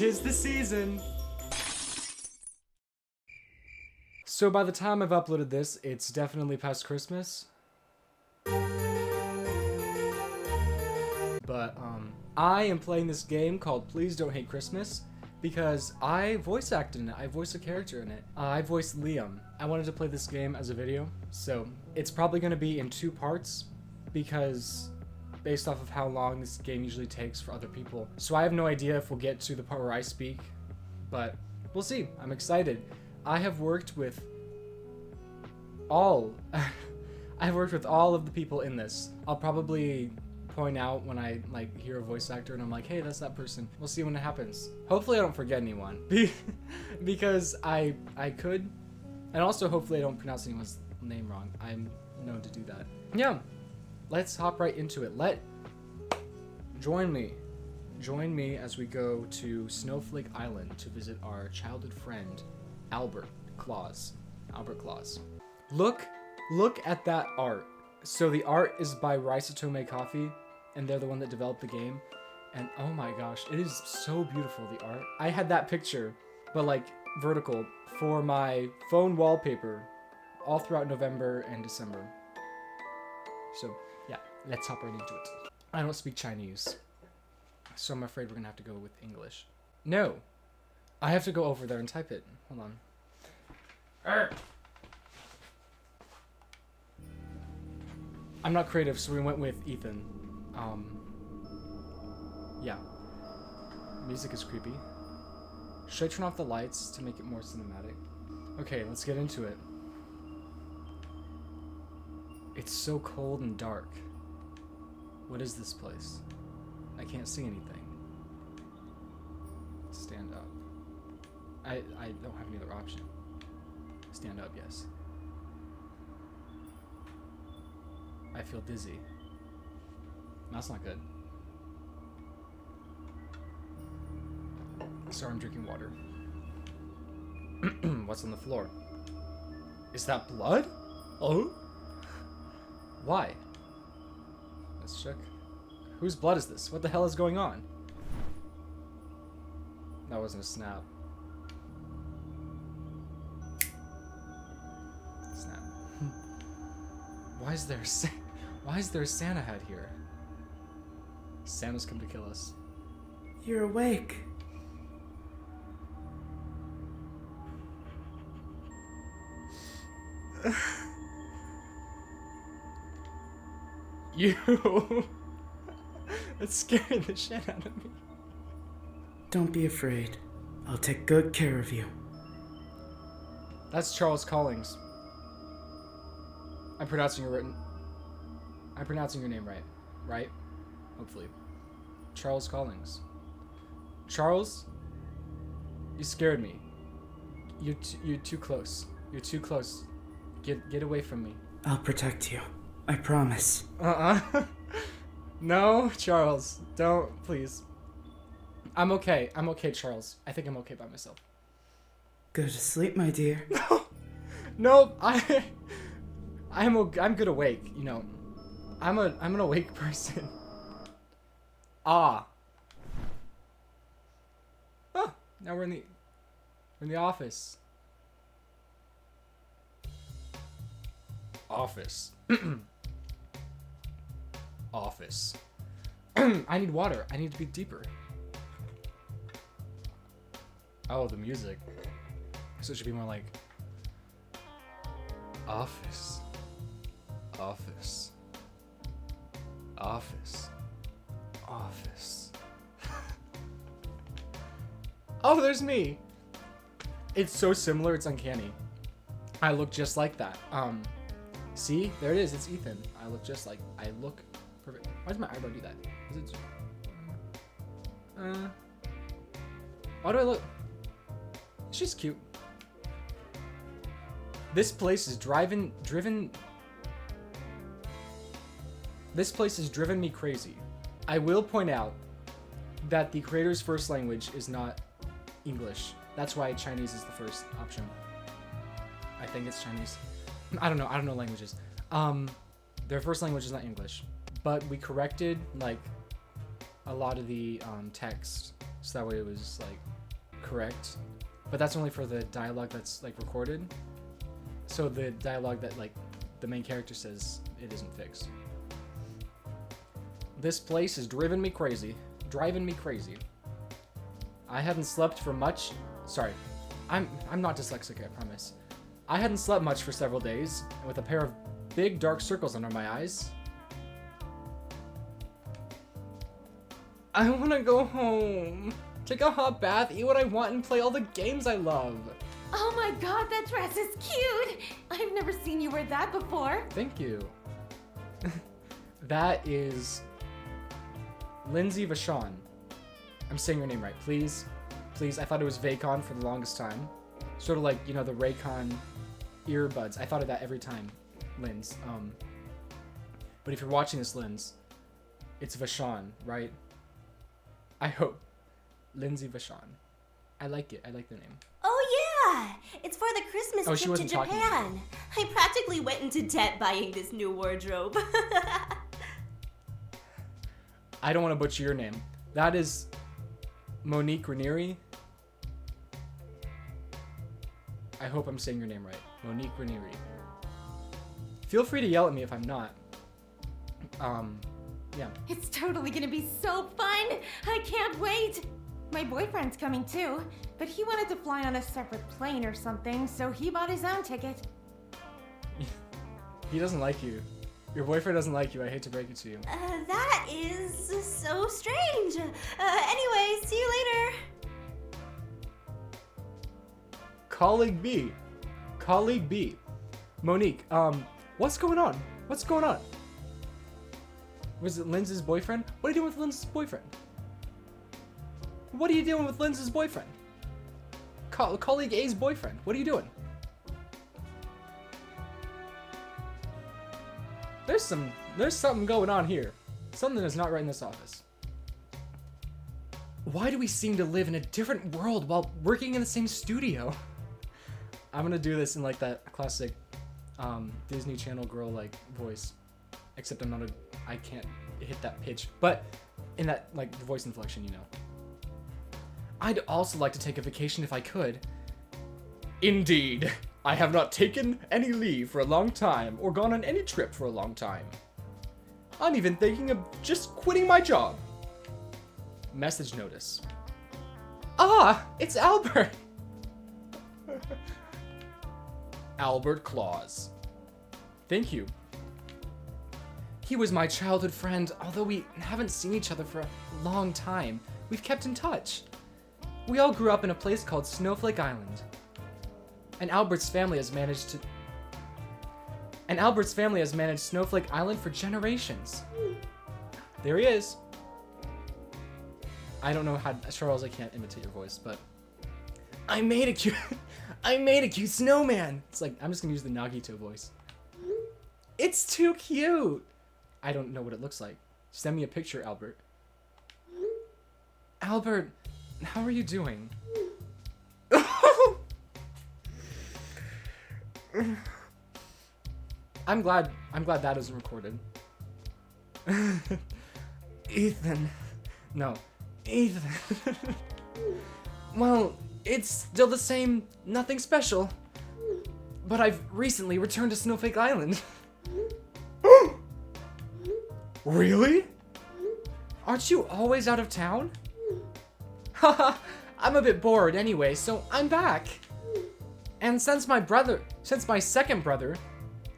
'Tis the season. So by the time I've uploaded this, it's definitely past Christmas. But I am playing this game called Please Don't Hate Christmas because I voice acted in it. I voiced a character in it. I voiced Liam. I wanted to play this game as a video, so it's probably going to be in 2 parts because based off of how long this game usually takes for other people. So I have no idea if we'll get to the part where I speak, but we'll see. I'm excited. I have worked with all of the people in this. I'll probably point out when I like hear a voice actor and I'm like, hey, that's that person. We'll see when it happens. Hopefully I don't forget anyone because I could, and also hopefully I don't pronounce anyone's name wrong. I'm known to do that. Yeah, let's hop right into it. Join me as we go to Snowflake Island to visit our childhood friend Albert Claus. Look at that art. So the art is by Rysatome Coffee, and they're the one that developed the game. And oh my gosh, it is so beautiful, the art. I had that picture, but like vertical, for my phone wallpaper all throughout November and December. So yeah, let's hop right into it. I don't speak Chinese, so I'm afraid we're gonna have to go with English. No, I have to go over there and type it. Hold on. I'm not creative, so we went with Ethan. Yeah. Music is creepy. Should I turn off the lights to make it more cinematic? Okay, let's get into it. It's so cold and dark. What is this place? I can't see anything. Stand up. I don't have any other option. Stand up, yes. I feel dizzy. That's not good. Sorry, I'm drinking water. What's on the floor? Is that blood? Oh? Why? Let's check. Whose blood is this? What the hell is going on? That wasn't a snap. Snap. Why is there a Santa hat here? Santa's come to kill us. You're awake. You. It's scaring the shit out of me. Don't be afraid. I'll take good care of you. That's Charles Collins. I'm pronouncing your name right. Right? Hopefully. Charles Collins. Charles? You scared me. You're too close. You're too close. Get away from me. I'll protect you. I promise. No, Charles. Don't, please. I'm okay. I'm okay, Charles. I think I'm okay by myself. Go to sleep, my dear. No, I'm good awake, you know. I'm an awake person. Ah. Oh, now we're in the office. Office. Office. I need water. I need to be deeper. Oh, the music. So it should be more like office. Office. Office. Office. Oh, there's me. It's so similar, it's uncanny. I look just like that. See? There it is. It's Ethan. I look perfect. Why does my eyebrow do that? Is it why do I look? She's cute. This place is driven me crazy. I will point out that the creator's first language is not English. That's why Chinese is the first option. I think it's Chinese. I don't know languages. Their first language is not English, but we corrected like a lot of the text, so that way it was like correct, but that's only for the dialogue that's like recorded. So the dialogue that like the main character says, it isn't fixed. This place is driving me crazy. I hadn't slept for much. Sorry, I'm not dyslexic, I promise. I hadn't slept much for several days, and with a pair of big dark circles under my eyes, I want to go home, take a hot bath, eat what I want, and play all the games I love. Oh my god, that dress is cute! I've never seen you wear that before. Thank you. That is Lindsay Vachon. I'm saying your name right, please. Please, I thought it was Vacon for the longest time. Sort of like, you know, the Raycon earbuds. I thought of that every time, Linz. But if you're watching this, Linz, it's Vachon, right? I hope. Lindsay Vachon. I like it. I like the name. Oh yeah! It's for the Christmas Oh, she trip to wasn't talking to Japan. I practically went into debt buying this new wardrobe. I don't want to butcher your name. That is Monique Ranieri. I hope I'm saying your name right. Monique Ranieri. Feel free to yell at me if I'm not. Yeah. It's totally gonna be so fun! I can't wait! My boyfriend's coming too, but he wanted to fly on a separate plane or something, so he bought his own ticket. He doesn't like you. Your boyfriend doesn't like you. I hate to break it to you. That is so strange. Anyway, see you later. Colleague B. Colleague B. Monique, what's going on? What's going on? Was it Linz's boyfriend? What are you doing with Linz's boyfriend? What are you doing with Linz's boyfriend? Colleague A's boyfriend. What are you doing? There's something going on here. Something is not right in this office. Why do we seem to live in a different world while working in the same studio? I'm gonna do this in like that classic Disney Channel girl like voice. Except I can't hit that pitch. But in that like voice inflection, you know. I'd also like to take a vacation if I could. Indeed. I have not taken any leave for a long time or gone on any trip for a long time. I'm even thinking of just quitting my job. Message notice. Ah, it's Albert. Albert Claus. Thank you. He was my childhood friend, although we haven't seen each other for a long time. We've kept in touch. We all grew up in a place called Snowflake Island. And Albert's family has managed Snowflake Island for generations. There he is. I don't know how, Charles, I can't imitate your voice, but I made a cute snowman. It's like, I'm just gonna use the Nagito voice. It's too cute. I don't know what it looks like. Send me a picture, Albert. Albert, how are you doing? I'm glad that isn't recorded. Ethan. No. Ethan. Well, it's still the same, nothing special. But I've recently returned to Snowflake Island. Really? Aren't you always out of town? Haha, I'm a bit bored anyway, so I'm back. And since my second brother,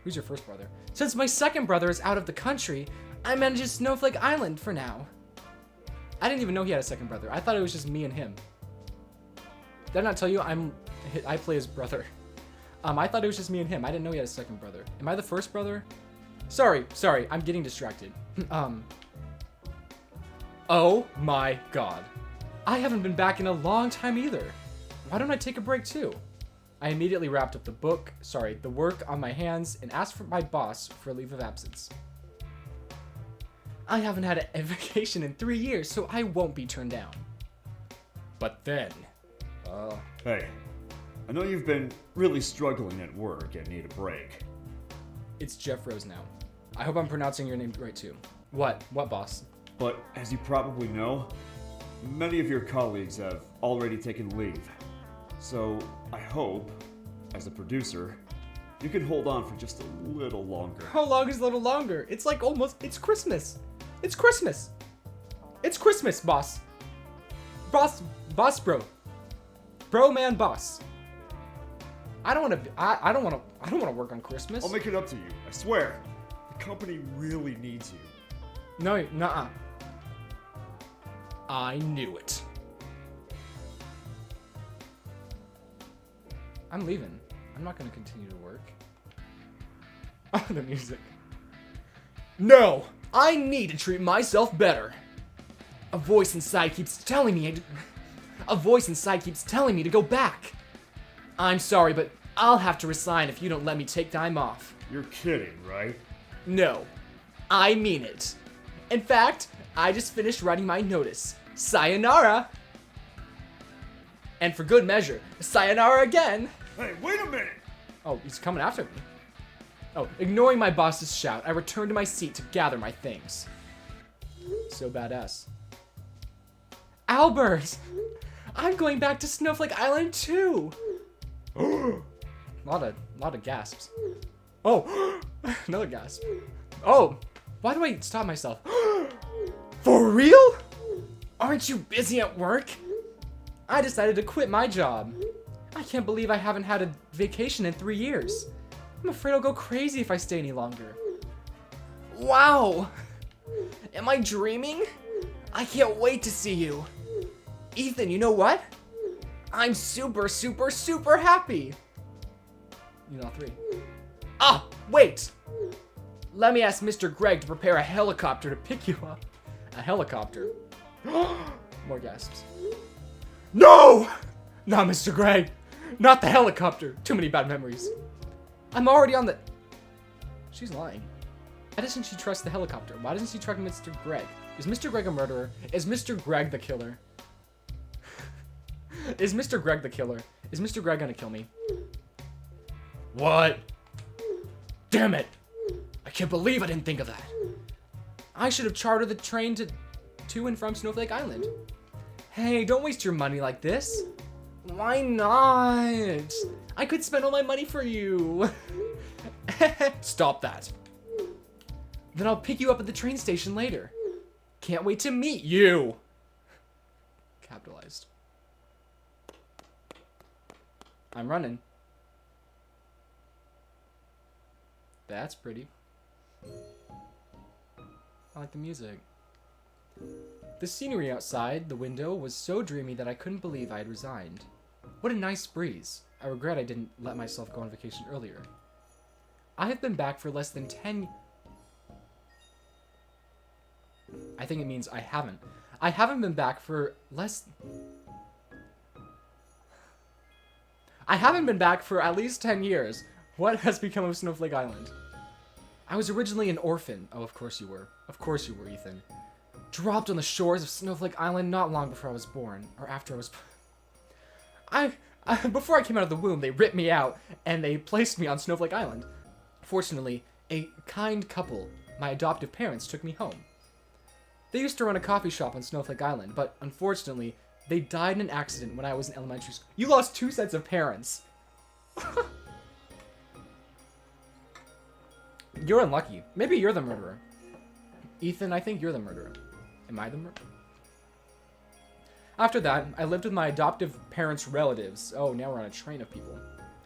who's your first brother? Since my second brother is out of the country, I manage Snowflake Island for now. I didn't even know he had a second brother. I thought it was just me and him. Did I not tell you I play his brother? I thought it was just me and him. I didn't know he had a second brother. Am I the first brother? Sorry, I'm getting distracted. Oh my god. I haven't been back in a long time either. Why don't I take a break too? I immediately wrapped up the work on my hands and asked for my boss for a leave of absence. I haven't had a vacation in 3 years, so I won't be turned down. But then, Hey, I know you've been really struggling at work and need a break. it's Jeff Rose now. I hope I'm pronouncing your name right too. What? What, boss? But as you probably know, many of your colleagues have already taken leave. So I hope, as a producer, you can hold on for just a little longer. How long is a little longer? It's like it's Christmas. It's Christmas. It's Christmas, boss. Boss bro. Bro man boss. I don't want to work on Christmas. I'll make it up to you, I swear. The company really needs you. No, nuh-uh. I knew it. I'm leaving. I'm not going to continue to work. Oh, the music. No! I need to treat myself better. A voice inside keeps telling me to go back. I'm sorry, but I'll have to resign if you don't let me take time off. You're kidding, right? No, I mean it. In fact, I just finished writing my notice. Sayonara! And for good measure, sayonara again! Hey, wait a minute! Oh, he's coming after me. Oh, ignoring my boss's shout, I returned to my seat to gather my things. So badass. Albert! I'm going back to Snowflake Island too! lot of gasps. Oh! Another gasp. Oh! Why do I stop myself? For real? Aren't you busy at work? I decided to quit my job. I can't believe I haven't had a vacation in 3 years. I'm afraid I'll go crazy if I stay any longer. Wow! Am I dreaming? I can't wait to see you. Ethan, you know what? I'm super, super, super happy. You know, 3. Ah, wait! Let me ask Mr. Greg to prepare a helicopter to pick you up. A helicopter. More gasps. No! Not Mr. Greg. Not the helicopter. Too many bad memories. I'm already on the... She's lying. Why doesn't she trust the helicopter? Why doesn't she trust Mr. Greg? Is Mr. Greg a murderer? Is Mr. Greg the killer? Is Mr. Greg the killer? Is Mr. Greg gonna kill me? What? Damn it! I can't believe I didn't think of that. I should have chartered the train to and from Snowflake Island. Hey, don't waste your money like this. Why not? I could spend all my money for you. Stop that. Then I'll pick you up at the train station later. Can't wait to meet you. Capitalized. I'm running. That's pretty. I like the music. The scenery outside the window was so dreamy that I couldn't believe I had resigned. What a nice breeze. I regret I didn't let myself go on vacation earlier. I have been back for less than 10... I think it means I haven't. I haven't been back for less... I haven't been back for at least 10 years. What has become of Snowflake Island? I was originally an orphan. Oh, of course you were. Of course you were, Ethan. Dropped on the shores of Snowflake Island not long before I was born. Or after I was... Before I came out of the womb, they ripped me out, and they placed me on Snowflake Island. Fortunately, a kind couple, my adoptive parents, took me home. They used to run a coffee shop on Snowflake Island, but unfortunately, they died in an accident when I was in elementary school. You lost 2 sets of parents! You're unlucky. Maybe you're the murderer. Ethan, I think you're the murderer. Am I the murderer? After that, I lived with my adoptive parents' relatives. Oh, now we're on a train of people.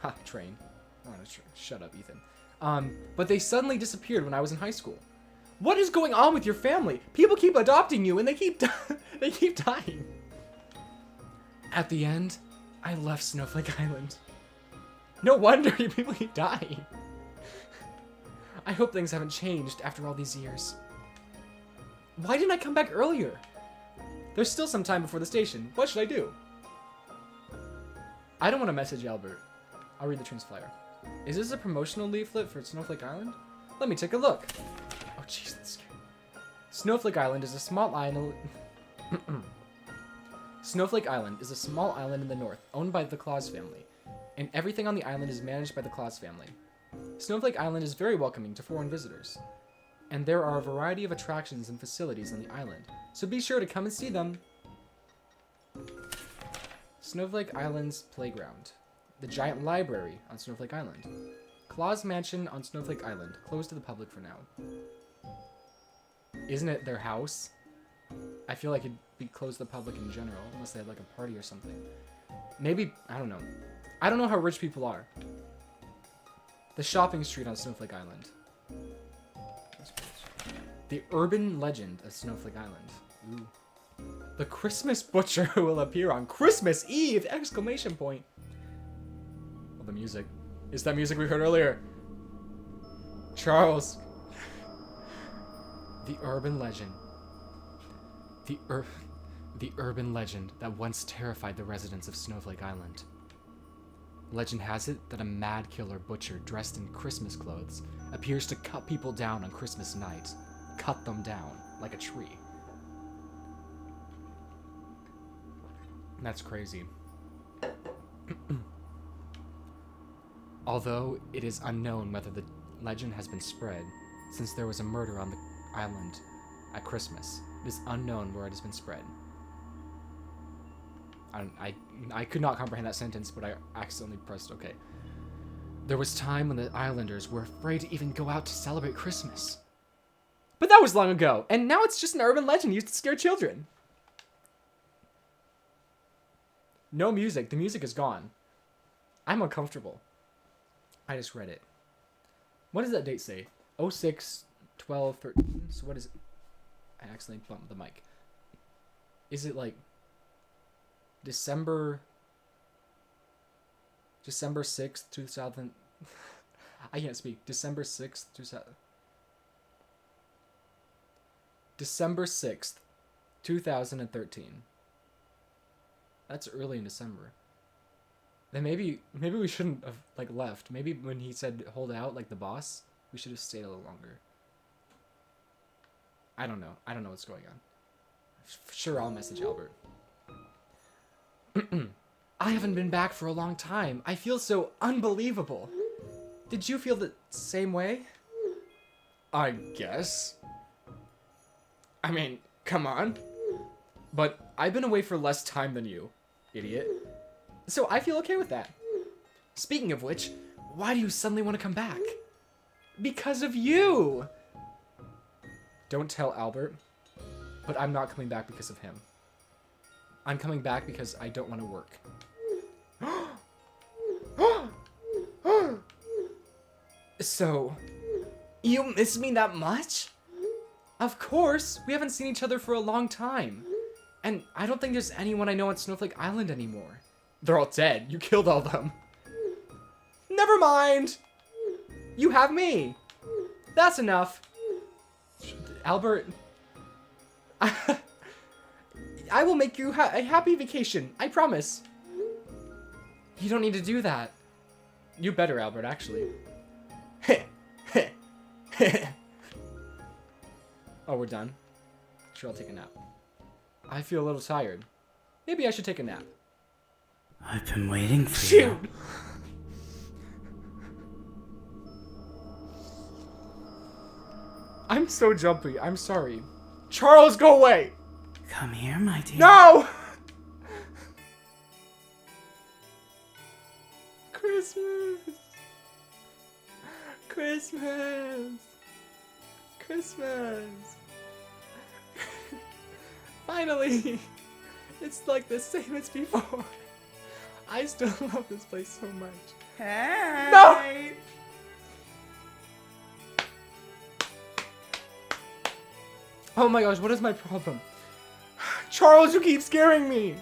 Ha, train. We're on a train. Shut up, Ethan. But they suddenly disappeared when I was in high school. What is going on with your family? People keep adopting you and they keep dying. At the end, I left Snowflake Island. No wonder people keep dying. I hope things haven't changed after all these years. Why didn't I come back earlier? There's still some time before the station. What should I do? I don't want to message Albert. I'll read the train's flyer. Is this a promotional leaflet for Snowflake Island? Let me take a look. Oh, jeez, that's scary. Snowflake Island is a small island... Snowflake Island is a small island in the north, owned by the Claus family, and everything on the island is managed by the Claus family. Snowflake Island is very welcoming to foreign visitors, and there are a variety of attractions and facilities on the island, so be sure to come and see them. Snowflake Island's playground. The giant library on Snowflake Island. Claus Mansion on Snowflake Island. Closed to the public for now. Isn't it their house? I feel like it'd be closed to the public in general, unless they had like a party or something. Maybe, I don't know. I don't know how rich people are. The shopping street on Snowflake Island. The urban legend of Snowflake Island. Ooh. The Christmas butcher who will appear on Christmas Eve! Exclamation point. Oh, the music. It's that music we heard earlier. Charles. The urban legend. The urban legend that once terrified the residents of Snowflake Island. Legend has it that a mad killer butcher dressed in Christmas clothes appears to cut people down on Christmas night. Cut them down like a tree. That's crazy. Although it is unknown whether the legend has been spread, since there was a murder on the island at Christmas. It is unknown where it has been spread. I could not comprehend that sentence, but I accidentally pressed OK. There was time when the islanders were afraid to even go out to celebrate Christmas. But that was long ago, and now it's just an urban legend used to scare children. No music. The music is gone. I'm uncomfortable. I just read it. What does that date say? 06, 12, 13. So what is it? I accidentally bumped the mic. Is it like December 6th, 2000? I can't speak. December 6th, 2000. December 6th, 2013. That's early in December. Then maybe we shouldn't have like left. Maybe when he said hold out, like the boss, we should have stayed a little longer. I don't know. I don't know what's going on. Sure, I'll message Albert. I haven't been back for a long time. I feel so unbelievable. Did you feel the same way? I guess. I mean, come on. But I've been away for less time than you, idiot. So I feel okay with that. Speaking of which, why do you suddenly want to come back? Because of you! Don't tell Albert, but I'm not coming back because of him. I'm coming back because I don't want to work. So, you miss me that much? Of course, we haven't seen each other for a long time. And I don't think there's anyone I know on Snowflake Island anymore. They're all dead. You killed all of them. Never mind. You have me. That's enough. Albert. I will make you a happy vacation. I promise. You don't need to do that. You better, Albert, actually. Oh, we're done? Sure, I'll take a nap. I feel a little tired. Maybe I should take a nap. I've been waiting for you. Shoot! I'm so jumpy. I'm sorry. Charles, go away! Come here, my dear. No! Christmas! Christmas! Christmas! Finally! It's like the same as before. I still love this place so much. Hey! No! Oh my gosh, what is my problem? Charles, you keep scaring me!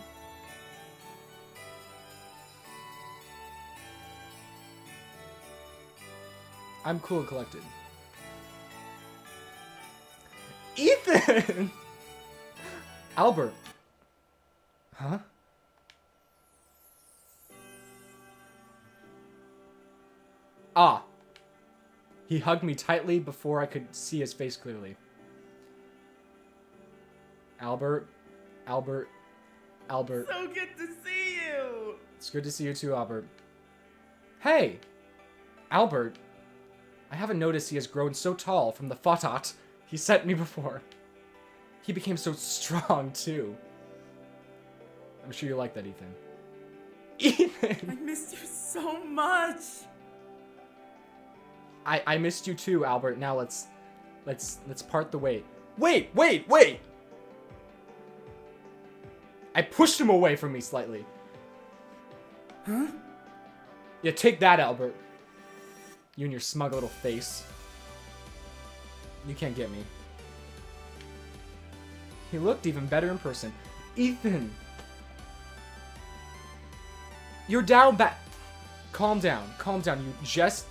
I'm cool and collected. Ethan! Albert. Huh? Ah. He hugged me tightly before I could see his face clearly. Albert. Albert. Albert. So good to see you! It's good to see you too, Albert. Hey! Albert. I haven't noticed he has grown so tall from the photot he sent me before. He became so strong, too. I'm sure you like that, Ethan. Ethan! I missed you so much. I missed you too, Albert. Now let's part the way. Wait! I pushed him away from me slightly. Huh? Yeah, take that, Albert. You and your smug little face. You can't get me. He looked even better in person. Ethan! You're down bad. Calm down. You just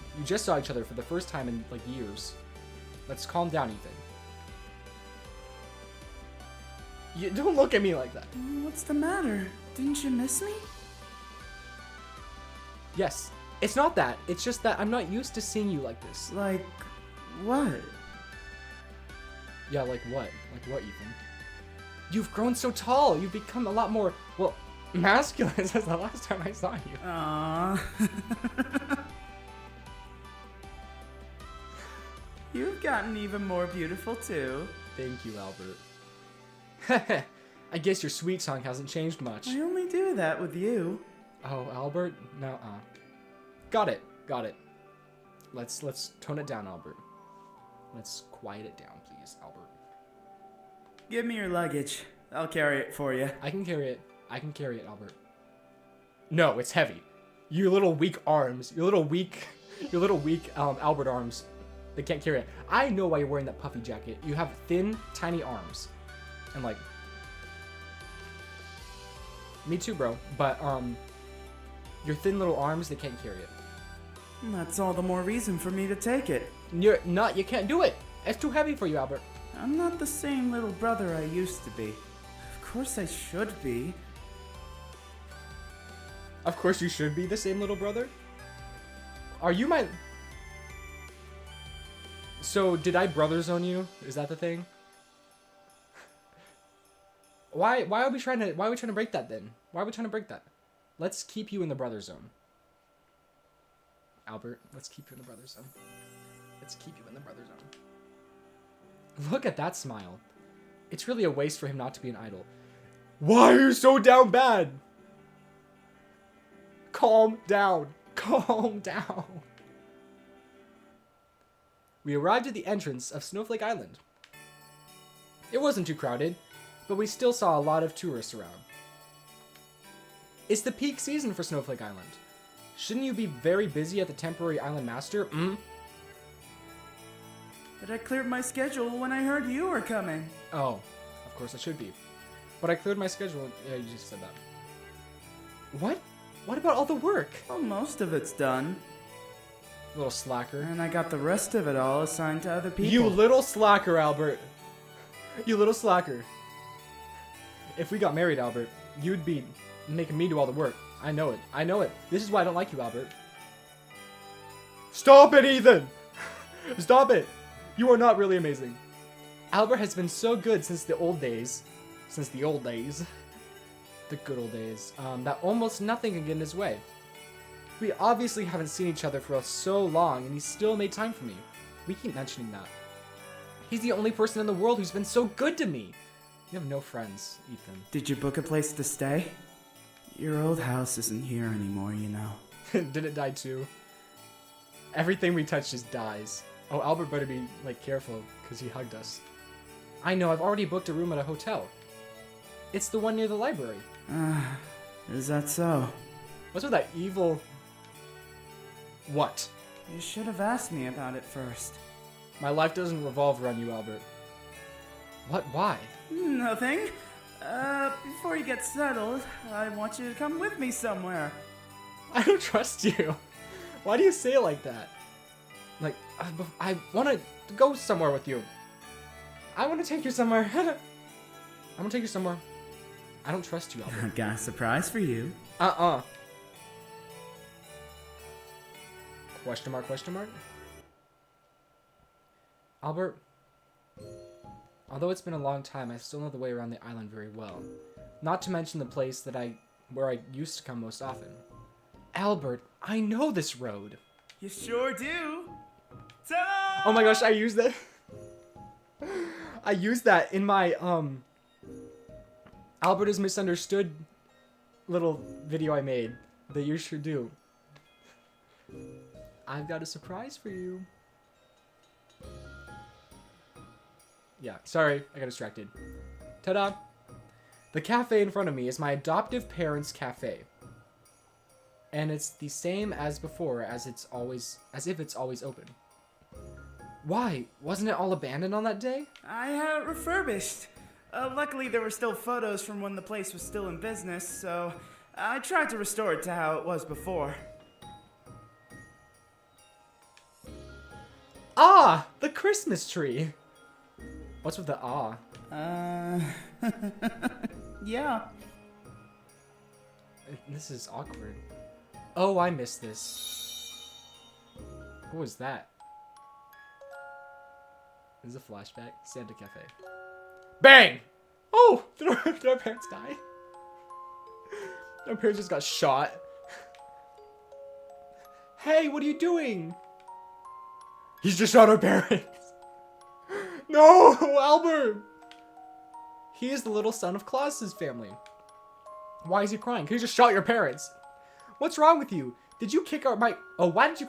saw each other for the first time in like years. Let's calm down, Ethan. You don't look at me like that. What's the matter? Didn't you miss me? Yes. It's not that. It's just that I'm not used to seeing you like this. Like, what? Yeah, like what? Like what, Ethan? You've grown so tall. You've become a lot more, well, masculine since the last time I saw you. Aww. You've gotten even more beautiful too. Thank you, Albert. I guess your sweet song hasn't changed much. I only do that with you. Oh, Albert? No, Got it. Let's tone it down, Albert. Let's quiet it down, please, Albert. Give me your luggage. I'll carry it for you. I can carry it, Albert. No, it's heavy. Your little weak arms. Your little weak, Albert arms. They can't carry it. I know why you're wearing that puffy jacket. You have thin, tiny arms. And like... Me too, bro. But, your thin little arms, they can't carry it. That's all the more reason for me to take it. You can't do it. It's too heavy for you, Albert. I'm not the same little brother I used to be. Of course I should be. Of course you should be the same little brother. Are you my... So, did I brother zone you? Is that the thing? Why are we trying to break that then? Why are we trying to break that? Let's keep you in the brother zone. Albert, let's keep you in the brother zone. Look at that smile. It's really a waste for him not to be an idol. Why are you so down bad? Calm down. We arrived at the entrance of Snowflake Island. It wasn't too crowded, but we still saw a lot of tourists around. It's the peak season for Snowflake Island. Shouldn't you be very busy at the temporary island master? But I cleared my schedule when I heard you were coming. Oh, of course I should be. But I cleared my schedule. Yeah, you just said that. What? What about all the work? Well, most of it's done. Little slacker. And I got the rest of it all assigned to other people. You little slacker, Albert. You little slacker. If we got married, Albert, you'd be making me do all the work. I know it. This is why I don't like you, Albert. Stop it, Ethan! Stop it! You are not really amazing. Albert has been so good since the old days. The good old days. That almost nothing can get in his way. We obviously haven't seen each other for so long, and he still made time for me. We keep mentioning that. He's the only person in the world who's been so good to me. You have no friends, Ethan. Did you book a place to stay? Your old house isn't here anymore, you know. Did it die too? Everything we touch just dies. Oh, Albert better be, careful, because he hugged us. I know, I've already booked a room at a hotel. It's the one near the library. Is that so? What's with that evil... What? You should have asked me about it first. My life doesn't revolve around you, Albert. What? Why? Nothing. Before you get settled, I want you to come with me somewhere. I don't trust you. Why do you say it like that? I want to go somewhere with you. I want to take you somewhere. I want to take you somewhere. I don't trust you, Albert. I got a surprise for you. Question mark, question mark? Albert, although it's been a long time, I still know the way around the island very well. Not to mention the place where I used to come most often. Albert, I know this road. You sure do. Ta-da! Oh my gosh, I used that. I used that in my, Albert is misunderstood little video I made. That you sure do. I've got a surprise for you. Yeah, sorry, I got distracted. Ta-da! The cafe in front of me is my adoptive parents' cafe. And it's the same as before, as if it's always open. Why? Wasn't it all abandoned on that day? I had it refurbished. Luckily, there were still photos from when the place was still in business, so I tried to restore it to how it was before. Ah! The Christmas tree! What's with the ah? Yeah. This is awkward. Oh, I missed this. What was that? This is a flashback. Santa Cafe. Bang! Oh! Did our parents die? Our parents just got shot. Hey, what are you doing? He's just shot our parents. No, Albert! He is the little son of Claus's family. Why is he crying? Because he just shot your parents. What's wrong with you? Did you kick my... Oh, why did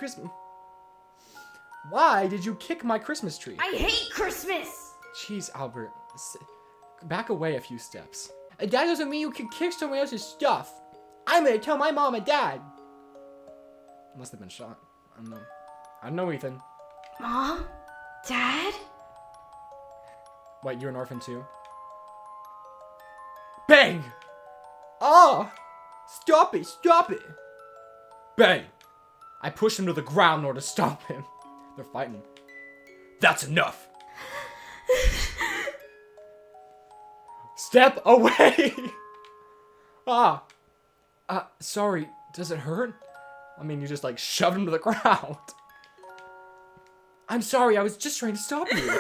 you kick my Christmas tree? I hate Christmas! Jeez, Albert. Back away a few steps. That doesn't mean you can kick someone else's stuff. I'm gonna tell my mom and dad. Must have been shot. I don't know. I don't know, Ethan. Mom? Dad? Wait, you're an orphan too? Bang! Ah! Stop it! Stop it! Bang! I pushed him to the ground in order to stop him. They're fighting. That's enough! Step away! Ah! Sorry. Does it hurt? I mean, you just like shoved him to the ground. I'm sorry, I was just trying to stop you. You're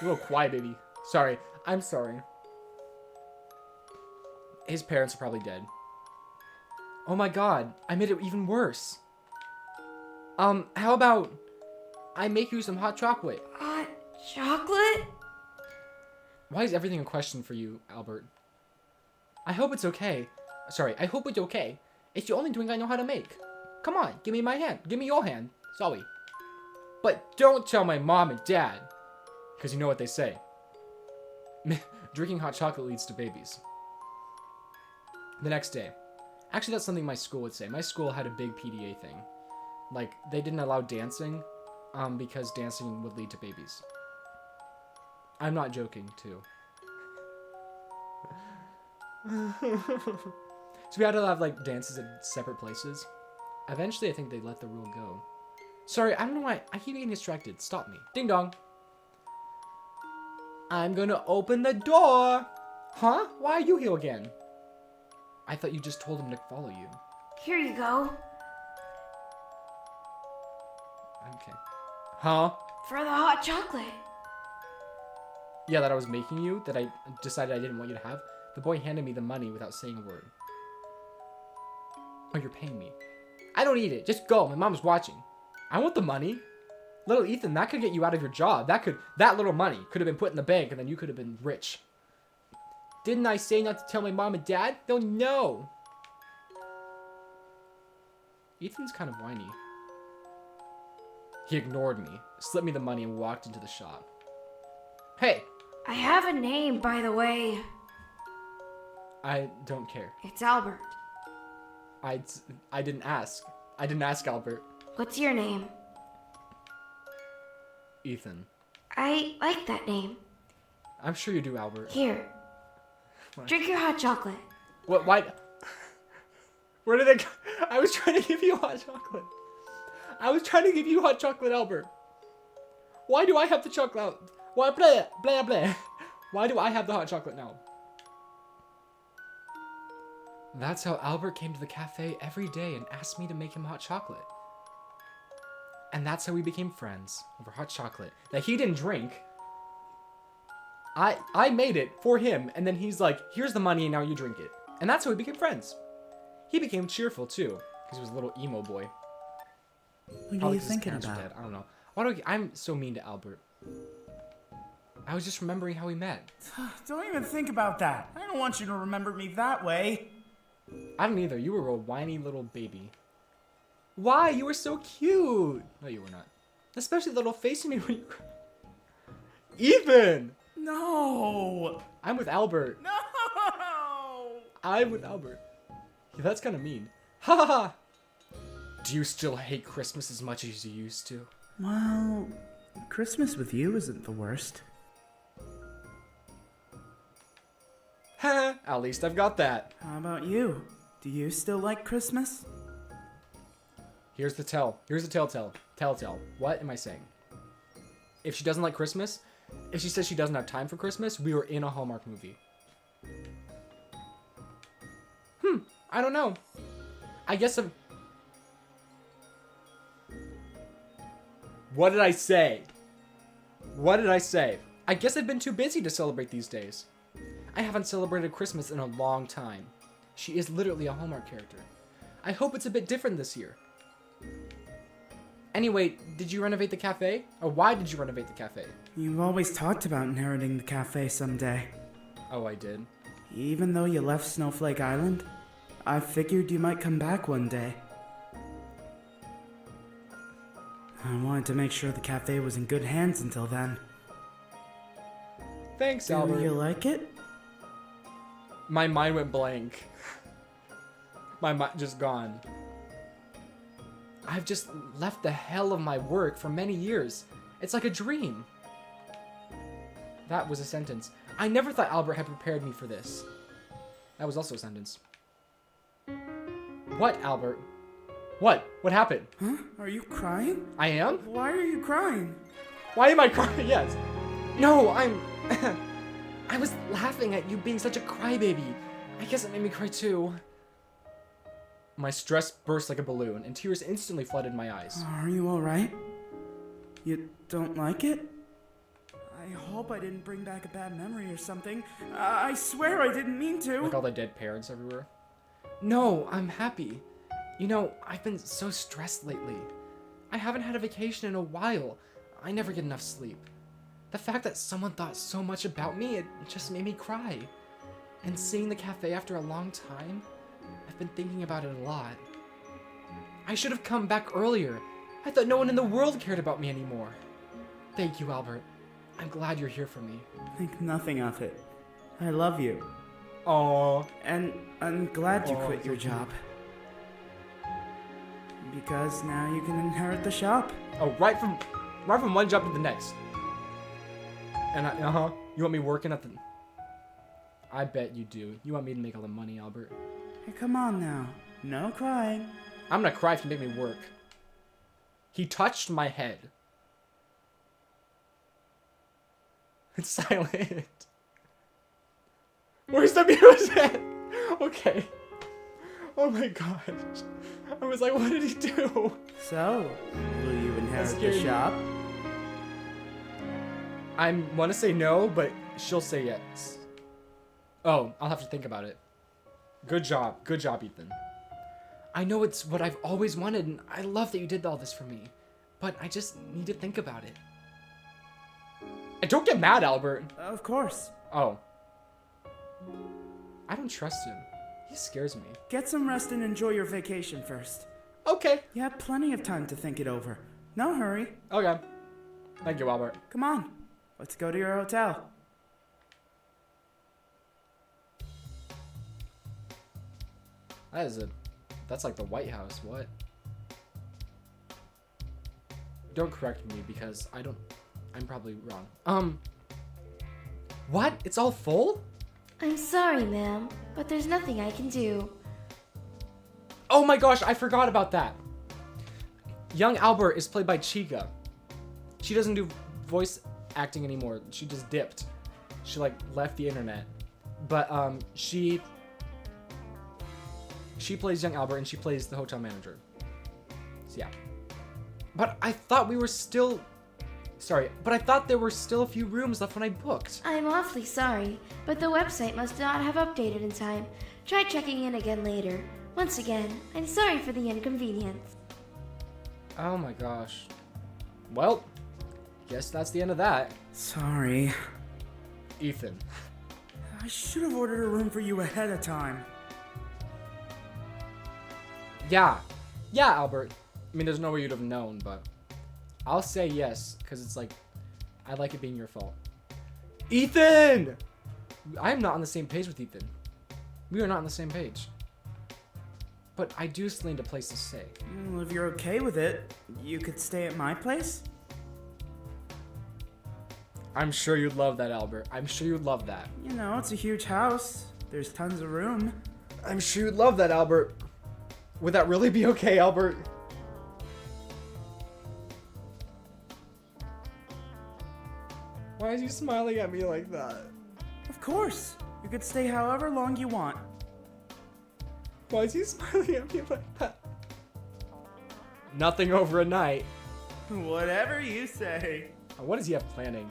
a little quiet, baby. Sorry. I'm sorry. His parents are probably dead. Oh my god, I made it even worse. How about I make you some hot chocolate? Hot chocolate? Why is everything a question for you, Albert? I hope it's okay. Sorry, I hope it's okay. It's the only drink I know how to make. Come on, give me my hand. Give me your hand. Sorry. But don't tell my mom and dad. Because you know what they say. Drinking hot chocolate leads to babies. The next day. Actually, that's something my school would say. My school had a big PDA thing. Like, they didn't allow dancing, because dancing would lead to babies. I'm not joking, too. So we had to have, like, dances at separate places. Eventually, I think they let the rule go. Sorry, I don't know why. I keep getting distracted. Stop me. Ding dong. I'm gonna open the door. Huh? Why are you here again? I thought you just told him to follow you. Here you go. Okay. Huh? For the hot chocolate. Yeah, that I was making you, that I decided I didn't want you to have. The boy handed me the money without saying a word. Oh, you're paying me. I don't need it. Just go. My mom's watching. I want the money. Little Ethan, that could get you out of your job. That little money could have been put in the bank and then you could have been rich. Didn't I say not to tell my mom and dad? They'll know. Ethan's kind of whiny. He ignored me, slipped me the money, and walked into the shop. Hey! I have a name, by the way. I don't care. It's Albert. I didn't ask. I didn't ask Albert. What's your name? Ethan. I like that name. I'm sure you do, Albert. Here. Drink your hot chocolate. What? Why? Where did it go? I was trying to give you hot chocolate. I was trying to give you hot chocolate, Albert. Why do I have the chocolate? Why? Blah, blah, blah. Why do I have the hot chocolate now? That's how Albert came to the cafe every day and asked me to make him hot chocolate. And that's how we became friends, over hot chocolate that he didn't drink. I made it for him, and then he's like, here's the money and now you drink it. And that's how we became friends. He became cheerful too, because he was a little emo boy. What are Probably you 'cause his thinking parents were about? dead. I don't know. Why do I'm so mean to Albert? I was just remembering how we met. Don't even think about that. I don't want you to remember me that way. I don't either. You were a whiny little baby. Why? You were so cute. No, you were not. Especially the little face you made when you cried. Ethan! No! I'm with Albert. No! I'm with Albert. Yeah, that's kind of mean. Ha ha ha! Do you still hate Christmas as much as you used to? Well, Christmas with you isn't the worst. Ha! At least I've got that. How about you? Do you still like Christmas? Here's the tell. Here's the telltale. Telltale. What am I saying? If she doesn't like Christmas, if she says she doesn't have time for Christmas, we were in a Hallmark movie. I don't know. I guess I'm... What did I say? What did I say? I guess I've been too busy to celebrate these days. I haven't celebrated Christmas in a long time. She is literally a Hallmark character. I hope it's a bit different this year. Anyway, did you renovate the cafe? Or why did you renovate the cafe? You've always talked about inheriting the cafe someday. Oh, I did. Even though you left Snowflake Island, I figured you might come back one day. I wanted to make sure the cafe was in good hands until then. Thanks, Do Albert. you like it? My mind went blank. My mind just gone. I've just left the hell of my work for many years. It's like a dream. That was a sentence. I never thought Albert had prepared me for this. That was also a sentence. What, Albert? What? What happened? Huh? Are you crying? I am? Why are you crying? Why am I crying? Yes. No, I'm... I was laughing at you being such a crybaby. I guess it made me cry too. My stress burst like a balloon, and tears instantly flooded my eyes. Are you alright? You don't like it? I hope I didn't bring back a bad memory or something. I swear I didn't mean to. Like all the dead parents everywhere. No, I'm happy. You know, I've been so stressed lately. I haven't had a vacation in a while. I never get enough sleep. The fact that someone thought so much about me, it just made me cry. And seeing the cafe after a long time, I've been thinking about it a lot. I should have come back earlier. I thought no one in the world cared about me anymore. Thank you, Albert. I'm glad you're here for me. Think nothing of it. I love you. Aww. And I'm glad you Aw, quit your so cute. job. Because now you can inherit the shop. Oh, right from one job to the next. And you want me working at the... I bet you do. You want me to make all the money, Albert. Hey, come on now. No crying. I'm gonna cry if you make me work. He touched my head. It's silent. Where's the music? Okay. Oh my gosh. I was like, what did he do? So, will you inherit scared the me. shop? I want to say no, but she'll say yes. Oh, I'll have to think about it. Good job, Ethan. I know it's what I've always wanted, and I love that you did all this for me. But I just need to think about it. And don't get mad, Albert. Of course. Oh. I don't trust him. He scares me. Get some rest and enjoy your vacation first. Okay. You have plenty of time to think it over. No hurry. Okay. Thank you, Albert. Come on. Let's go to your hotel. That's like the White House. What? Don't correct me because I'm probably wrong. What? It's all full? I'm sorry, ma'am, but there's nothing I can do. Oh my gosh, I forgot about that. Young Albert is played by Chica. She doesn't do voice acting anymore. She just dipped. She like left the internet. But she plays young Albert and she plays the hotel manager. So yeah. But I thought there were still a few rooms left when I booked. I'm awfully sorry, but the website must not have updated in time. Try checking in again later. Once again, I'm sorry for the inconvenience. Oh my gosh. Well, guess that's the end of that. Sorry. Ethan. I should have ordered a room for you ahead of time. Yeah. Yeah, Albert. I mean, there's no way you'd have known, but I'll say yes, because it's like, I like it being your fault. Ethan! I am not on the same page with Ethan. We are not on the same page. But I do still need a place to stay. Well, if you're okay with it, you could stay at my place? I'm sure you'd love that, Albert. I'm sure you'd love that. You know, it's a huge house. There's tons of room. I'm sure you'd love that, Albert. Would that really be okay, Albert? Why is he smiling at me like that? Of course. You could stay however long you want. Why is he smiling at me like that? Nothing over a night. Whatever you say. What does he have planning?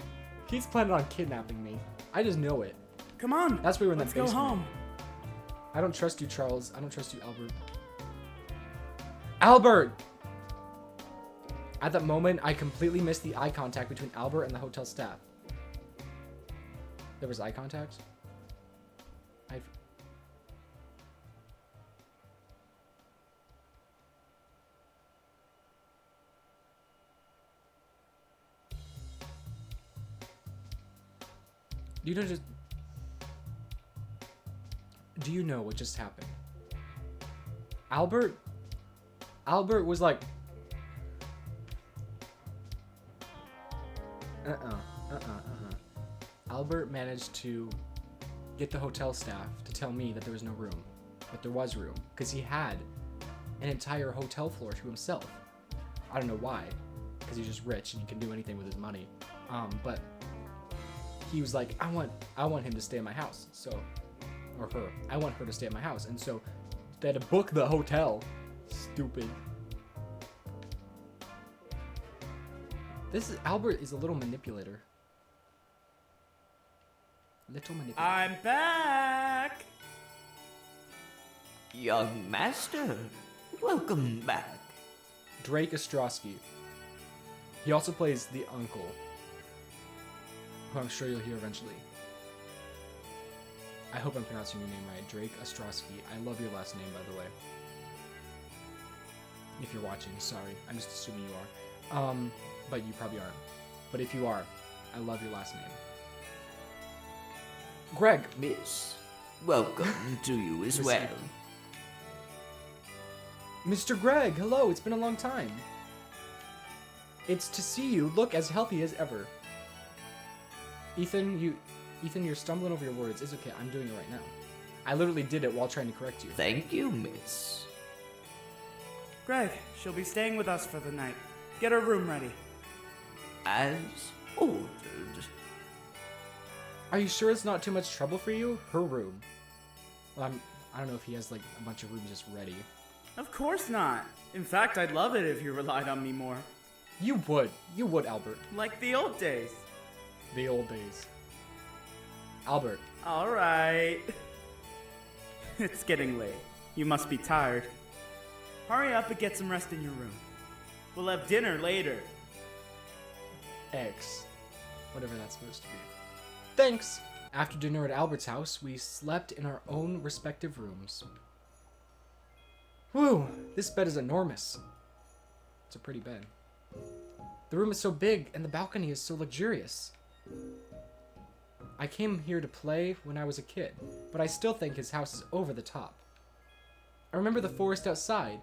He's planning on kidnapping me. I just know it. Come on. That's why we're in Let's that go basement. home. I don't trust you, Charles. I don't trust you, Albert. Albert! At that moment, I completely missed the eye contact between Albert and the hotel staff. There was eye contact? Do you know what just happened? Albert was like, Albert managed to get the hotel staff to tell me that there was no room, but there was room, because he had an entire hotel floor to himself. I don't know why, because he's just rich and he can do anything with his money. But he was like, I want him to stay in my house, so, or her. I want her to stay at my house, and so they had to book the hotel. Stupid. Albert is a little manipulator. I'm back! Young master, welcome back. Drake Ostrowski. He also plays the uncle, who I'm sure you'll hear eventually. I hope I'm pronouncing your name right. Drake Ostrowski. I love your last name, by the way. If you're watching, sorry. I'm just assuming you are. But you probably aren't. But if you are, I love your last name. Greg. Miss, welcome to you as well. Mr. Greg, hello. It's been a long time. It's to see you look as healthy as ever. Ethan, you're stumbling over your words. It's okay. I'm doing it right now. I literally did it while trying to correct you. Thank you, miss. Greg, she'll be staying with us for the night. Get her room ready. As ordered. Are you sure it's not too much trouble for you? Her room. Well, I don't know if he has like a bunch of rooms just ready. Of course not. In fact, I'd love it if you relied on me more. You would, Albert. Like the old days. The old days. Albert. Alright. It's getting late. You must be tired. Hurry up and get some rest in your room. We'll have dinner later. X. Whatever that's supposed to be. Thanks! After dinner at Albert's house, we slept in our own respective rooms. Whew, this bed is enormous. It's a pretty bed. The room is so big, and the balcony is so luxurious. I came here to play when I was a kid, but I still think his house is over the top. I remember the forest outside,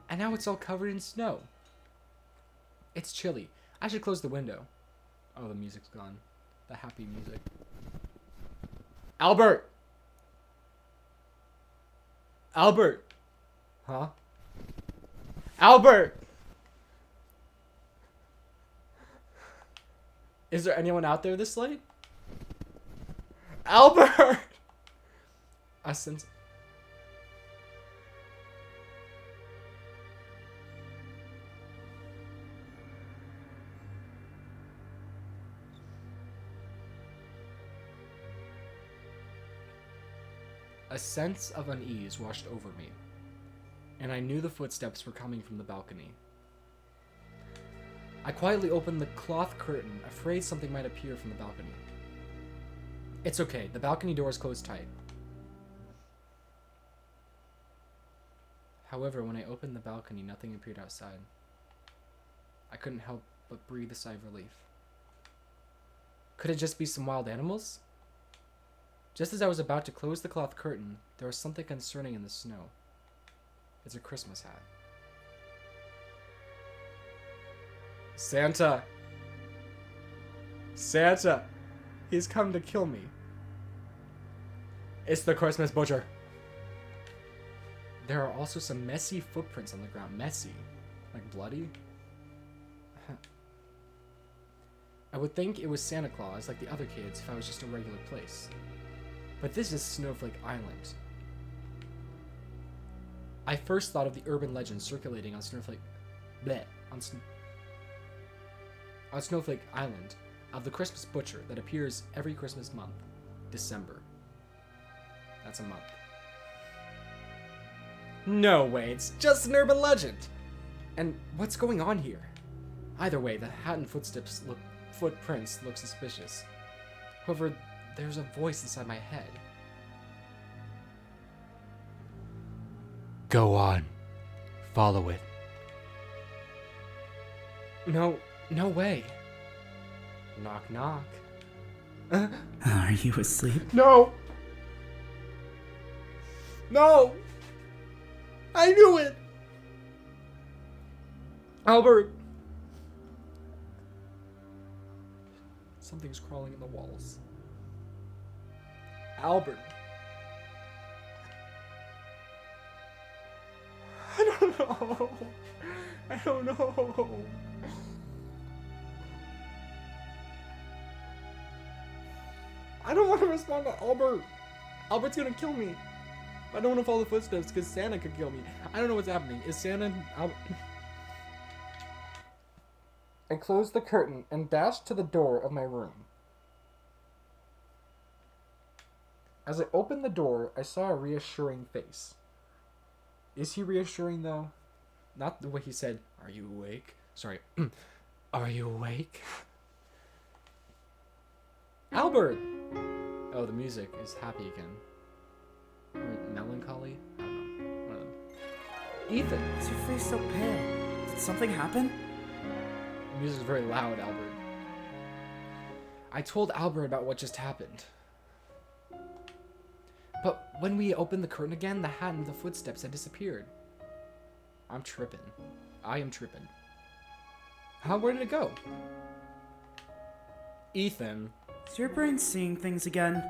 and now it's all covered in snow. It's chilly. I should close the window. Oh, the music's gone. The happy music. Albert! Albert! Huh? Albert! Is there anyone out there this late? Albert! A sense. A sense of unease washed over me, and I knew the footsteps were coming from the balcony. I quietly opened the cloth curtain, afraid something might appear from the balcony. It's okay, the balcony door is closed tight. However, when I opened the balcony, nothing appeared outside. I couldn't help but breathe a sigh of relief. Could it just be some wild animals? Just as I was about to close the cloth curtain, there was something concerning in the snow. It's a Christmas hat. Santa! Santa! He's come to kill me. It's the Christmas butcher. There are also some messy footprints on the ground. Messy? Like bloody? I would think it was Santa Claus, like the other kids, if I was just a regular place. But this is Snowflake Island. I first thought of the urban legend circulating on Snowflake... bleh, on Snowflake Island, of the Christmas butcher that appears every Christmas month, December. That's a month. No way, it's just an urban legend! And what's going on here? Either way, the hat and footprints look suspicious. However, there's a voice inside my head. Go on. Follow it. No way. Knock, knock. Are you asleep? No! No! I knew it! Albert! Something's crawling in the walls. Albert. I don't know. I don't know. I don't want to respond to Albert. Albert's gonna kill me. I don't want to follow the footsteps because Santa could kill me. I don't know what's happening. Is Santa... I closed the curtain and dashed to the door of my room. As I opened the door, I saw a reassuring face. Is he reassuring, though? Not the way he said, "Are you awake?" Sorry. Are you awake? Albert! Oh, the music is happy again. Or melancholy? I don't know. One of them. Ethan! Why is your face so pale? Did something happen? The music's very loud, Albert. I told Albert about what just happened. But when we opened the curtain again, the hat and the footsteps had disappeared. I'm tripping. I am tripping. Where did it go? Ethan. Is your brain seeing things again?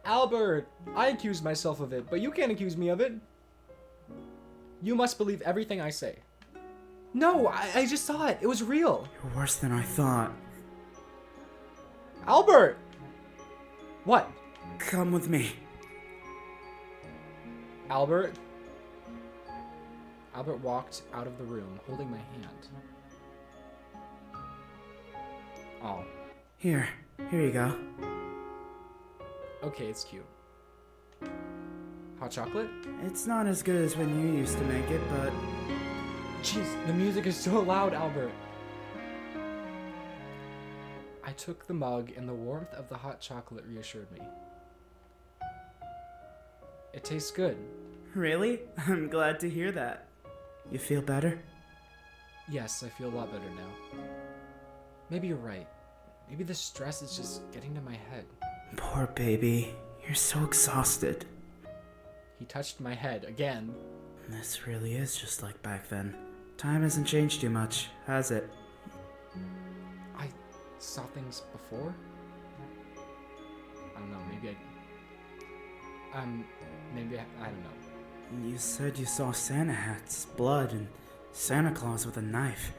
Albert! I accused myself of it, but you can't accuse me of it. You must believe everything I say. No, I just saw it. It was real. You're worse than I thought. Albert! What? Come with me. Albert? Albert walked out of the room, holding my hand. Oh. Here you go. Okay, it's cute. Hot chocolate? It's not as good as when you used to make it, but... Jeez, the music is so loud, Albert. I took the mug and the warmth of the hot chocolate reassured me. It tastes good. Really? I'm glad to hear that. You feel better? Yes, I feel a lot better now. Maybe you're right. Maybe the stress is just getting to my head. Poor baby. You're so exhausted. He touched my head again. This really is just like back then. Time hasn't changed too much, has it? I saw things before? I don't know, maybe I don't know. You said you saw Santa hats, blood, and Santa Claus with a knife.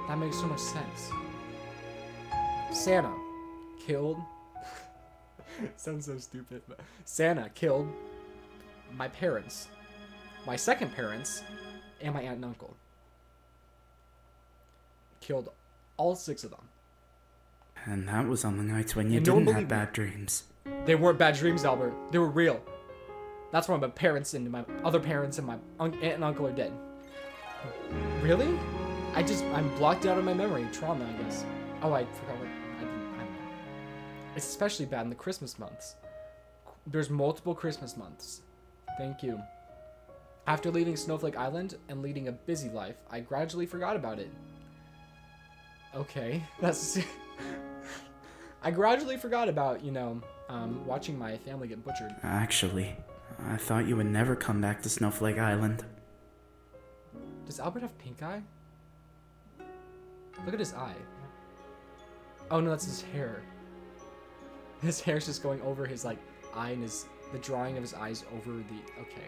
That makes so much sense. Santa killed... Sounds so stupid, but... Santa killed my parents, my second parents, and my aunt and uncle. Killed all 6 of them. And that was on the nights when you And no one didn't have believed bad dreams. They weren't bad dreams, Albert. They were real. That's why my parents and my other parents and my aunt and uncle are dead. Really? I'm blocked out of my memory. Trauma, I guess. Oh, I forgot what, I don't know. It's especially bad in the Christmas months. There's multiple Christmas months. Thank you. After leaving Snowflake Island and leading a busy life, I gradually forgot about it. Okay, that's... I gradually forgot about, you know, watching my family get butchered. Actually, I thought you would never come back to Snowflake Island. Does Albert have pink eye? Look at his eye. Oh no, that's his hair. His hair's just going over his, like, eye and the drawing of his eyes over the... Okay.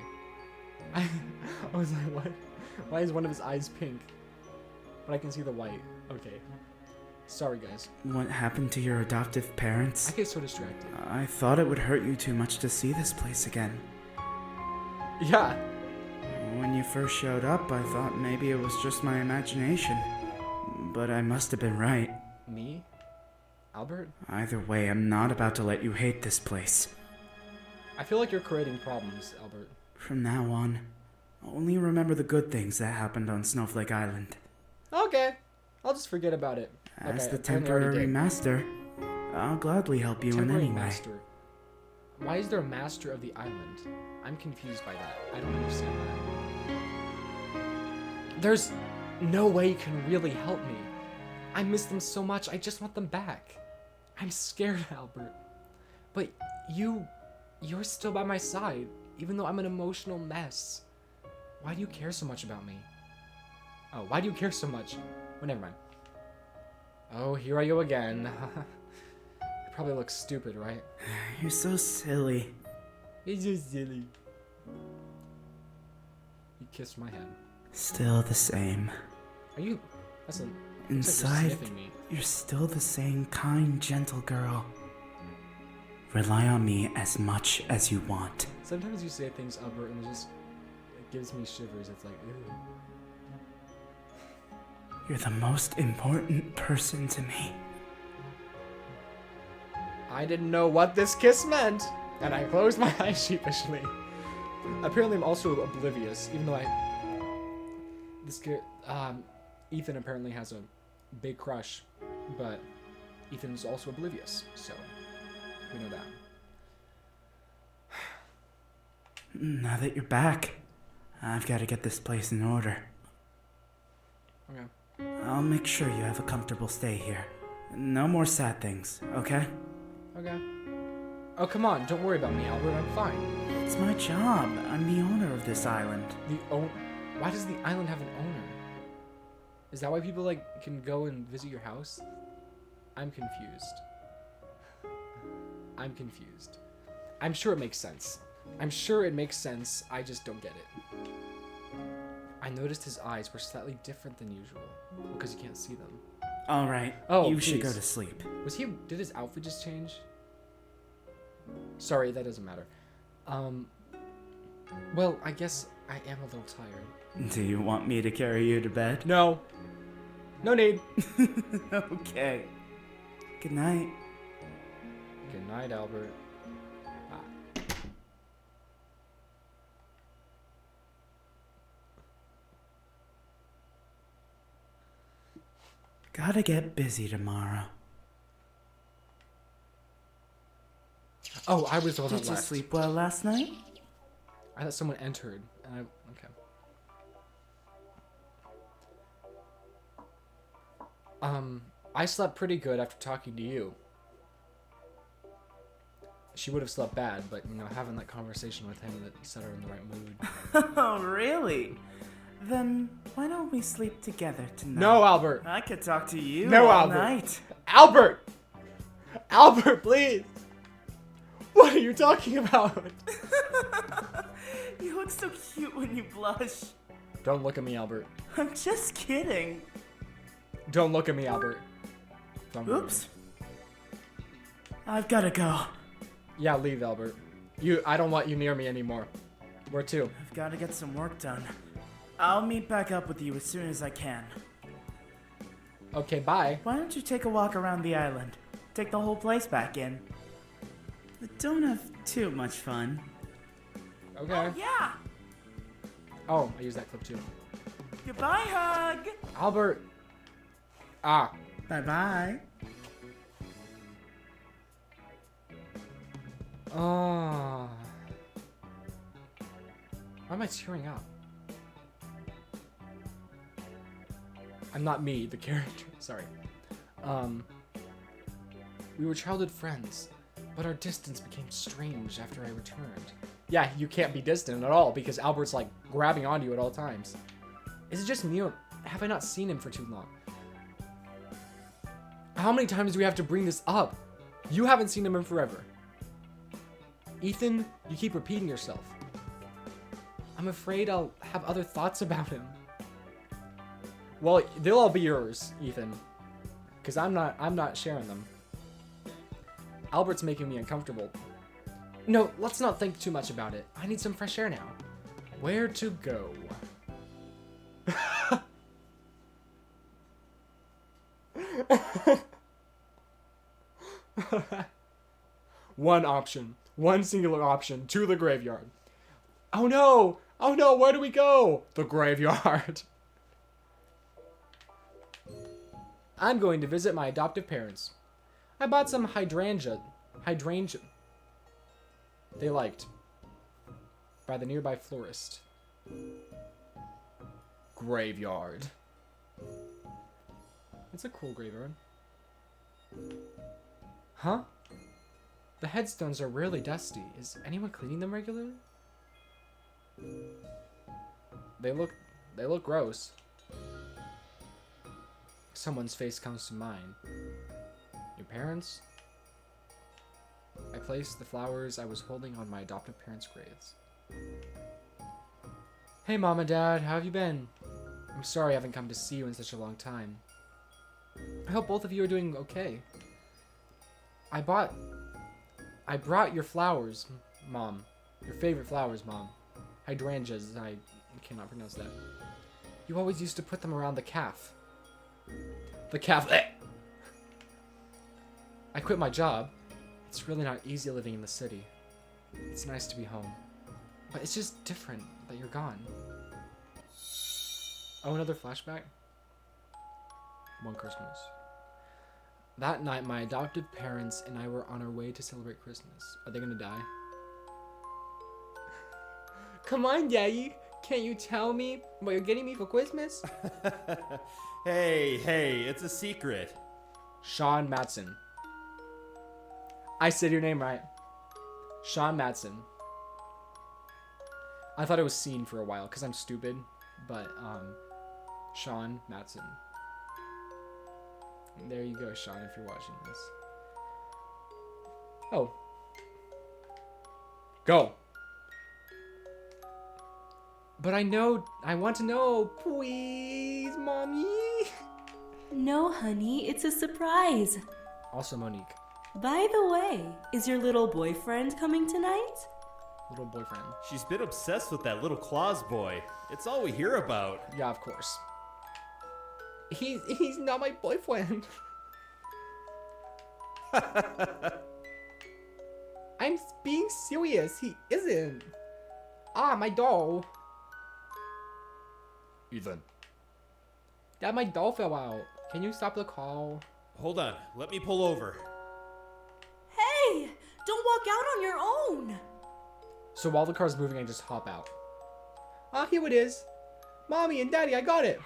I was like, what? Why is one of his eyes pink? But I can see the white. Okay. Sorry, guys. What happened to your adoptive parents? I get so distracted. I thought it would hurt you too much to see this place again. Yeah. When you first showed up, I thought maybe it was just my imagination. But I must have been right. Me? Albert? Either way, I'm not about to let you hate this place. I feel like you're creating problems, Albert. From now on, only remember the good things that happened on Snowflake Island. Okay. I'll just forget about it. As Okay, the apparently I already temporary did. master, I'll gladly help you in Temporary any way. master. Why is there a master of the island? I'm confused by that. I don't understand that. There's no way you can really help me. I miss them so much. I just want them back. I'm scared, Albert. But you're still by my side, even though I'm an emotional mess. Why do you care so much about me? Oh, why do you care so much? Well, never mind. Oh, here I go again. I probably look stupid, right? You're so silly. It's so silly. You kissed my head. Still the same. Are you? That's a. Inside, sniffing me. you're still the same kind, gentle girl. Rely on me as much as you want. Sometimes you say things, Albert, and it gives me shivers. It's like, ew. You're the most important person to me. I didn't know what this kiss meant, and I closed my eyes sheepishly. Apparently, I'm also oblivious, even though Ethan apparently has a big crush, but Ethan's also oblivious, so we know that. Now that you're back, I've got to get this place in order. Okay. I'll make sure you have a comfortable stay here. No more sad things, okay? Okay. Oh, come on, don't worry about me, Albert. I'm fine. It's my job. I'm the owner of this island. Why does the island have an owner? Is that why people, like, can go and visit your house? I'm confused. I'm confused. I'm sure it makes sense. I'm sure it makes sense. I just don't get it. I noticed his eyes were slightly different than usual. Because you can't see them. All right. Oh, you should go please. to sleep. Did his outfit just change? Sorry, that doesn't matter. Well, I guess I am a little tired. Do you want me to carry you to bed? No. No need. Okay. Good night. Good night, Albert. Bye. Gotta get busy tomorrow. Oh, I was the one that Did you left. sleep well last night? I thought someone entered. And okay. I slept pretty good after talking to you. She would have slept bad, but, you know, having that conversation with him that set her in the right mood. Oh, really? Then why don't we sleep together tonight? No, Albert! I could talk to you No, all Albert. night. Albert! Albert, please! What are you talking about? You look so cute when you blush. Don't look at me, Albert. I'm just kidding. Don't look at me, Albert. Don't look at me. Oops. I've gotta go. Yeah, leave, Albert. I don't want you near me anymore. Where to? I've gotta get some work done. I'll meet back up with you as soon as I can. Okay, bye. Why don't you take a walk around the island? Take the whole place back in. But don't have too much fun. Okay. Yeah! Oh, I used that clip too. Goodbye, Hug. Albert. Ah. Bye-bye. Oh. Why am I tearing up? I'm not me, the character. Sorry. We were childhood friends, but our distance became strange after I returned. Yeah, you can't be distant at all because Albert's like grabbing onto you at all times. Is it just me or have I not seen him for too long? How many times do we have to bring this up? You haven't seen him in forever. Ethan, you keep repeating yourself. I'm afraid I'll have other thoughts about him. Well, they'll all be yours, Ethan. Because I'm not sharing them. Albert's making me uncomfortable. No, let's not think too much about it. I need some fresh air now. Where to go? One option. One singular option. To the graveyard. Oh no! Oh no, where do we go? The graveyard. I'm going to visit my adoptive parents. I bought some hydrangea they liked by the nearby florist. Graveyard. It's a cool graveyard. Huh? The headstones are rarely dusty. Is anyone cleaning them regularly? They look gross. Someone's face comes to mind. Your parents? I placed the flowers I was holding on my adoptive parents' graves. Hey Mom and Dad, how have you been? I'm sorry I haven't come to see you in such a long time. I hope both of you are doing okay. I brought your flowers, Mom. Your favorite flowers, Mom. Hydrangeas, I cannot pronounce that. You always used to put them around the calf. The calf. I quit my job. It's really not easy living in the city. It's nice to be home. But it's just different that you're gone. Oh, another flashback? One Christmas. That night, my adoptive parents and I were on our way to celebrate Christmas. Are they gonna die? Come on, Daddy. Can't you tell me what you're getting me for Christmas? Hey, it's a secret. Sean Matson. I said your name right. Sean Matson. I thought it was Scene for a while because I'm stupid, but Sean Matson. There you go, Sean, if you're watching this. Oh. Go. But I want to know, please, Mommy. No, honey, it's a surprise. Also Monique. By the way, is your little boyfriend coming tonight? Little boyfriend. She's been obsessed with that little Claus boy. It's all we hear about. Yeah, of course. He's not my boyfriend. I'm being serious. He isn't. Ah, my doll. Ethan. Dad, my doll fell out. Can you stop the call? Hold on, let me pull over. Hey, don't walk out on your own. So while the car's moving, I just hop out. Ah, here it is. Mommy and Daddy, I got it.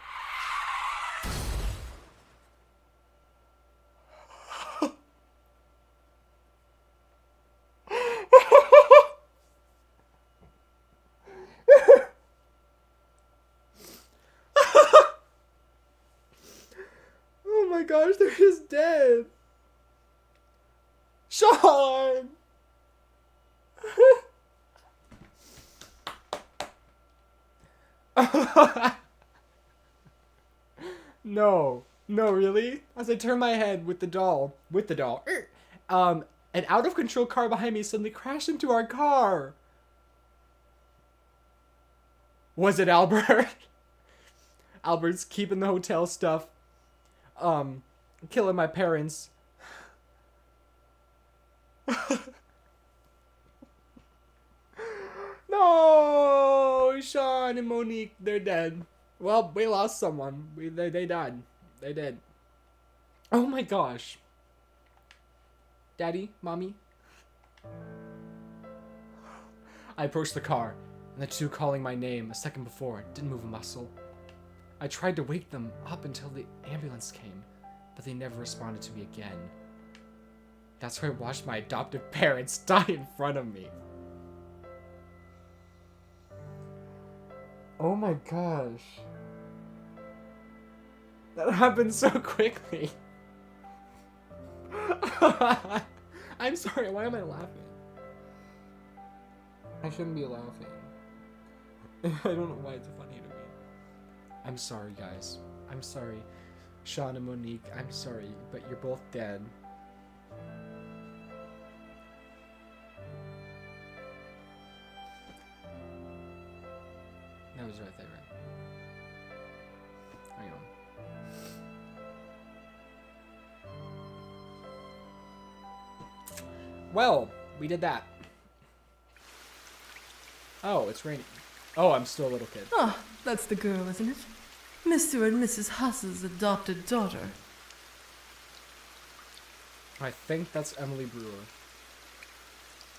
Oh my gosh, they're just dead. Sean! No, really? As I turn my head with the doll, an out of control car behind me suddenly crashed into our car. Was it Albert? Albert's keeping the hotel stuff, killing my parents. No, Sean and Monique, they're dead. Well, we lost someone. They died. They did. Oh my gosh. Daddy, mommy. I approached the car, and the two calling my name a second before didn't move a muscle. I tried to wake them up until the ambulance came, but they never responded to me again. That's where I watched my adoptive parents die in front of me. Oh my gosh. That happened so quickly. I'm sorry, why am I laughing? I shouldn't be laughing. I don't know why it's funny to me. I'm sorry, guys. I'm sorry. Sean and Monique, I'm sorry, but you're both dead. That was right there. Hang on. Well, we did that. Oh, it's raining. Oh, I'm still a little kid. Ah, that's the girl, isn't it? Mr. and Mrs. Huss's adopted daughter. I think that's Emily Brewer.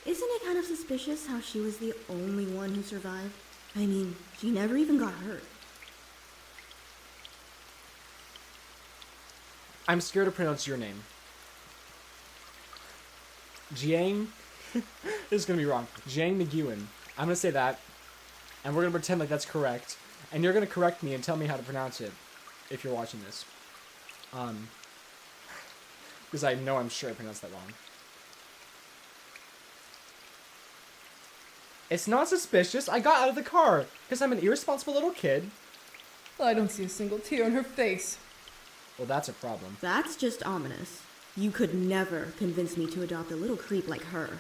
Isn't it kind of suspicious how she was the only one who survived? I mean, she never even got hurt. I'm scared to pronounce your name. Jiang? This is gonna be wrong. Jiang McEwen. I'm gonna say that, and we're gonna pretend like that's correct, and you're gonna correct me and tell me how to pronounce it, if you're watching this. Because I know I'm sure I pronounced that wrong. It's not suspicious. I got out of the car because I'm an irresponsible little kid. I don't see a single tear on her face. Well, that's a problem. That's just ominous. You could never convince me to adopt a little creep like her.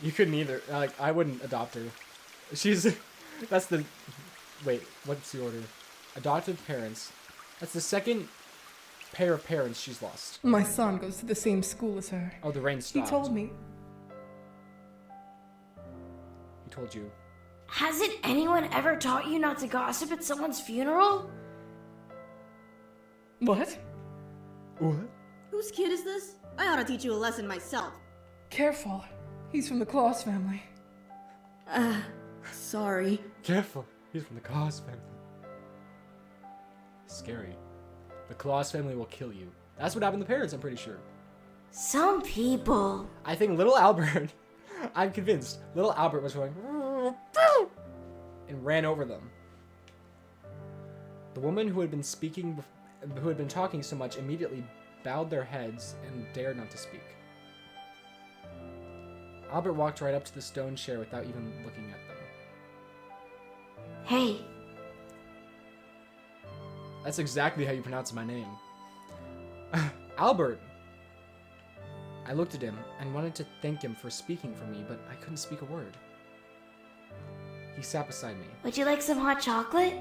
You couldn't either. Like, I wouldn't adopt her. She's... That's the... Wait, what's the order? Adoptive parents. That's the second pair of parents she's lost. My son goes to the same school as her. Oh, the rain He stopped. told me. He told you. Hasn't anyone ever taught you not to gossip at someone's funeral? What? What? Whose kid is this? I ought to teach you a lesson myself. Careful. He's from the Claus family. Sorry. Careful. He's from the Claus family. Scary. The Claus family will kill you. That's what happened to the parents, I'm pretty sure. Some people. I think little Albert... I'm convinced. Little Albert was going... and ran over them. The woman who had been talking so much immediately bowed their heads and dared not to speak. Albert walked right up to the stone chair without even looking at them. Hey, That's exactly how you pronounce my name. Albert! I looked at him and wanted to thank him for speaking for me, but I couldn't speak a word. He sat beside me. would you like some hot chocolate?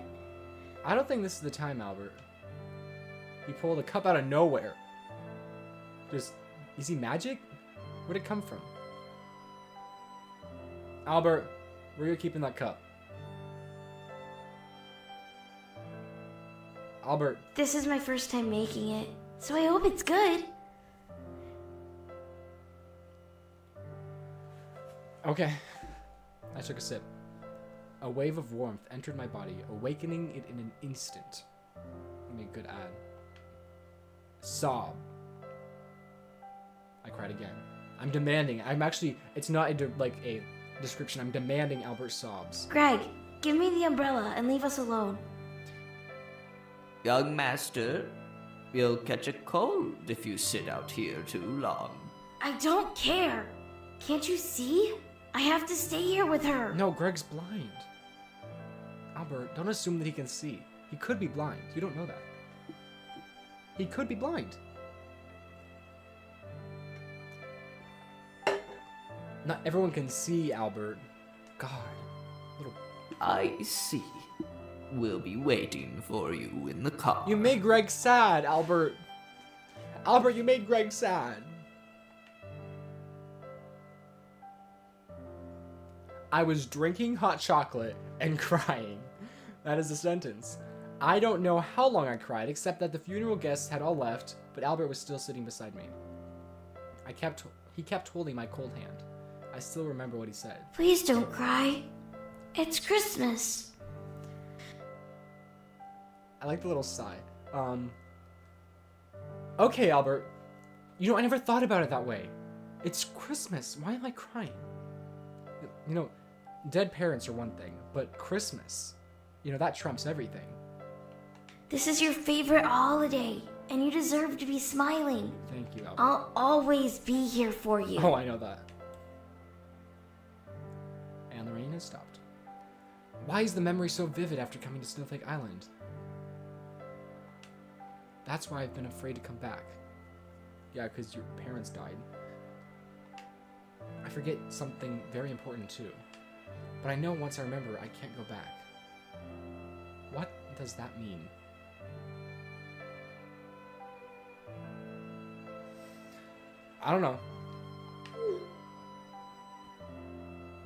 I don't think this is the time, Albert. He pulled a cup out of nowhere. Just, is he magic? Where'd it come from? Albert, where are you keeping that cup? Albert, This is my first time making it, so I hope it's good. okay. I took a sip. A wave of warmth entered my body, awakening it in an instant. Give me a good ad. Sob. I cried again. I'm demanding. I'm actually. It's not like a description. I'm demanding Albert sobs. Greg, give me the umbrella and leave us alone. Young master, you'll catch a cold if you sit out here too long. I don't care. Can't you see? I have to stay here with her. No, Greg's blind. Albert, don't assume that he can see. He could be blind. You don't know that. He could be blind. Not everyone can see, Albert. God. Little... I see. We'll be waiting for you in the car. You made Greg sad, Albert. Albert, you made Greg sad. I was drinking hot chocolate and crying. That is a sentence. I don't know how long I cried, except that the funeral guests had all left, but Albert was still sitting beside me. He kept holding my cold hand. I still remember what he said. Please don't cry. It's Christmas. I like the little sigh. Okay, Albert. You know, I never thought about it that way. It's Christmas. Why am I crying? You know, dead parents are one thing, but Christmas, you know, that trumps everything. This is your favorite holiday, and you deserve to be smiling. Thank you, Albert. I'll always be here for you. Oh, I know that. And the rain has stopped. Why is the memory so vivid after coming to Snowflake Island? That's why I've been afraid to come back. Yeah, because your parents died. I forget something very important too. But I know once I remember, I can't go back. What does that mean? I don't know.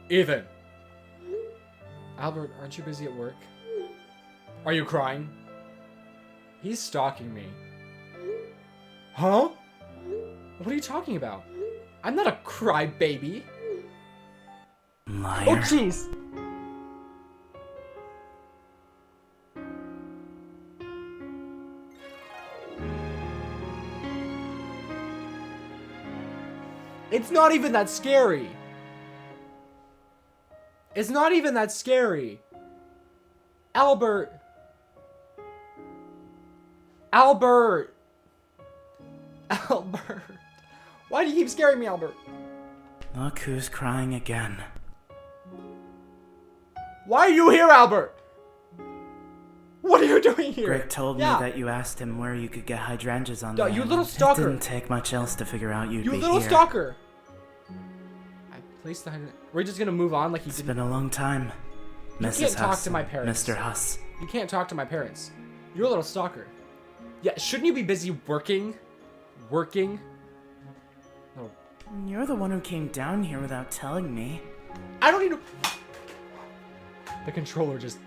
Ethan! Albert, aren't you busy at work? Are you crying? He's stalking me. Huh? What are you talking about? I'm not a crybaby. Liar. Oh, jeez! It's not even that scary. It's not even that scary. Albert. Albert. Albert. Why do you keep scaring me, Albert? Look who's crying again. Why are you here, Albert? What are you doing here? Greg told me that you asked him where you could get hydrangeas on the You island. little stalker. It didn't take much else to figure out you'd be You here. little stalker. I placed the hydrant. We're just gonna move on like It's been a long time. You Mrs. can't talk Huss to my and parents. Mr. Huss. You can't talk to my parents. You're a little stalker. Yeah, shouldn't you be busy working? Working? No. You're the one who came down here without telling me. I don't need to... The controller just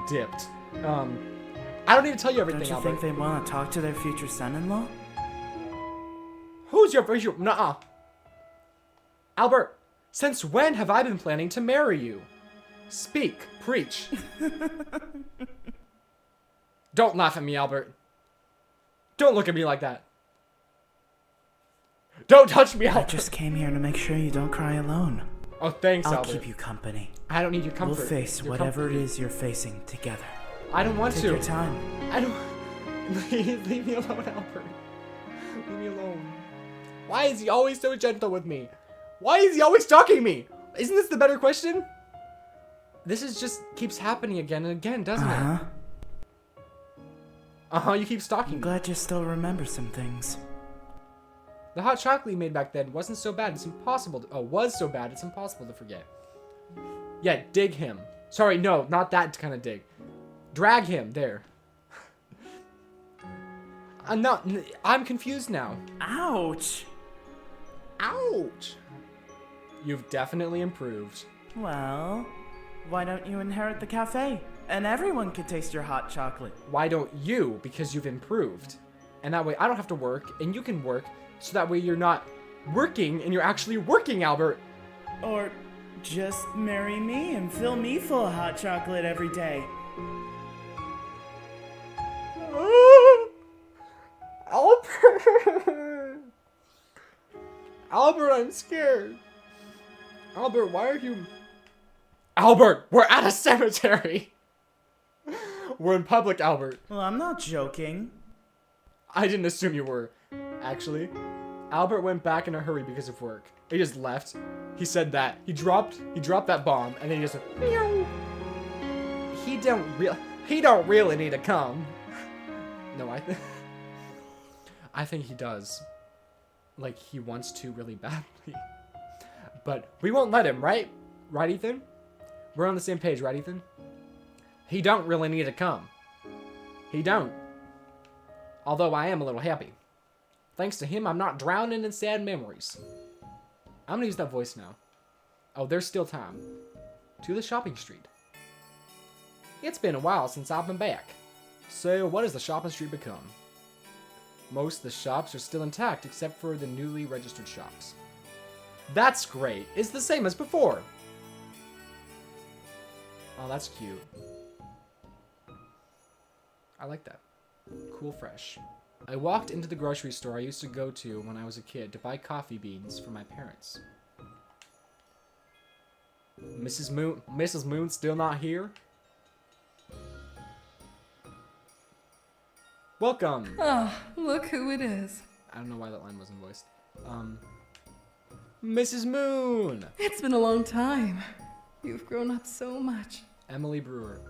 dipped. I don't need to tell you everything, Don't you Albert. think they want to talk to their future son-in-law? Who's your future... Nuh-uh. Albert, since when have I been planning to marry you? Speak. Preach. Don't laugh at me, Albert. Don't look at me like that. Don't touch me, Albert. I just came here to make sure you don't cry alone. Oh, thanks, I'll Albert. keep you company. I don't need your comfort. We'll face Your whatever comfort. it is you're facing together. I don't want Take to. your time. I don't... Leave me alone, Albert. Leave me alone. Why is he always so gentle with me? Why is he always stalking me? Isn't this the better question? This is just keeps happening again and again, doesn't it? Uh-huh, you keep stalking I'm me. glad you still remember some things. The hot chocolate you made back then wasn't so bad. It's impossible to... Oh, was so bad. It's impossible to forget. Yeah, dig him. Sorry, no, not that kind of dig. Drag him. There. I'm confused now. Ouch! Ouch! You've definitely improved. Well, why don't you inherit the cafe? And everyone could taste your hot chocolate. Why don't you? Because you've improved. And that way I don't have to work, and you can work, so that way you're not working, and you're actually working, Albert. Or just marry me and fill me full of hot chocolate every day. Albert! Albert, I'm scared. Albert, why are you... Albert, we're at a cemetery! We're in public, Albert. Well, I'm not joking. I didn't assume you were. Actually, Albert went back in a hurry because of work. He just left. He said that. He dropped that bomb, and then he just went, meow. He don't really need to come. No, I think he does. Like, he wants to really badly. But we won't let him, right? Right, Ethan? We're on the same page, right, Ethan? He don't really need to come. He don't. Although I am a little happy. Thanks to him, I'm not drowning in sad memories. I'm gonna use that voice now. Oh, there's still time. To the shopping street. It's been a while since I've been back. So, what has the shopping street become? Most of the shops are still intact except for the newly registered shops. That's great. It's the same as before. Oh, that's cute. I like that. Cool fresh. I walked into the grocery store I used to go to when I was a kid to buy coffee beans for my parents. Mrs. Moon still not here? Welcome! Ah, look who it is. I don't know why that line wasn't voiced. Mrs. Moon! It's been a long time. You've grown up so much. Emily Brewer.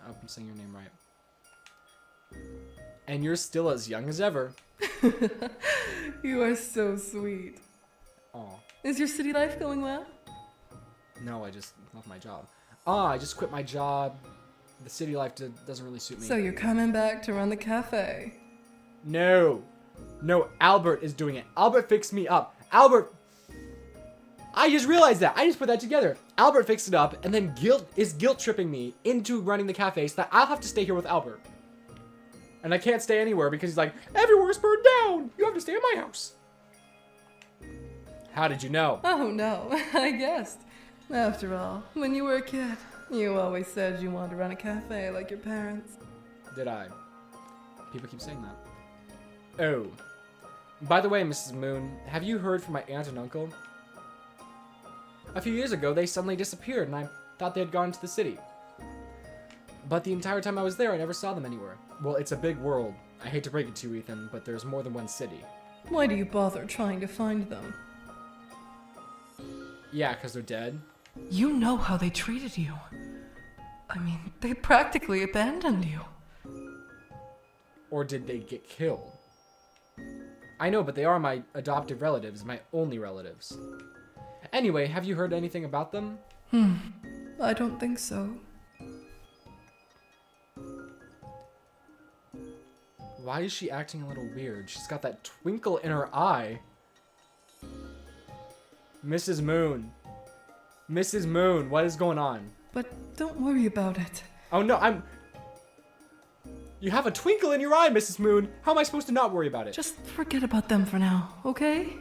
I hope I'm saying your name right. And you're still as young as ever. You are so sweet. Aw. Is your city life going well? No, I just left my job. I just quit my job. The city life doesn't really suit me. So you're coming back to run the cafe? No. No, Albert is doing it. Albert fixed me up. Albert... I just realized that. I just put that together. Albert fixed it up and then guilt tripping me into running the cafe so that I'll have to stay here with Albert. And I can't stay anywhere because he's like, everywhere's burned down. You have to stay at my house. How did you know? Oh no, I guessed. After all, when you were a kid, you always said you wanted to run a cafe like your parents. Did I? People keep saying that. Oh. By the way, Mrs. Moon, have you heard from my aunt and uncle? A few years ago, they suddenly disappeared, and I thought they had gone to the city. But the entire time I was there, I never saw them anywhere. Well, it's a big world. I hate to break it to you, Ethan, but there's more than one city. Why do you bother trying to find them? Yeah, because they're dead. You know how they treated you. I mean, they practically abandoned you. Or did they get killed? I know, but they are my adoptive relatives, my only relatives. Anyway, have you heard anything about them? I don't think so. Why is she acting a little weird? She's got that twinkle in her eye. Mrs. Moon. Mrs. Moon, what is going on? But don't worry about it. Oh no, You have a twinkle in your eye, Mrs. Moon. How am I supposed to not worry about it? Just forget about them for now, okay?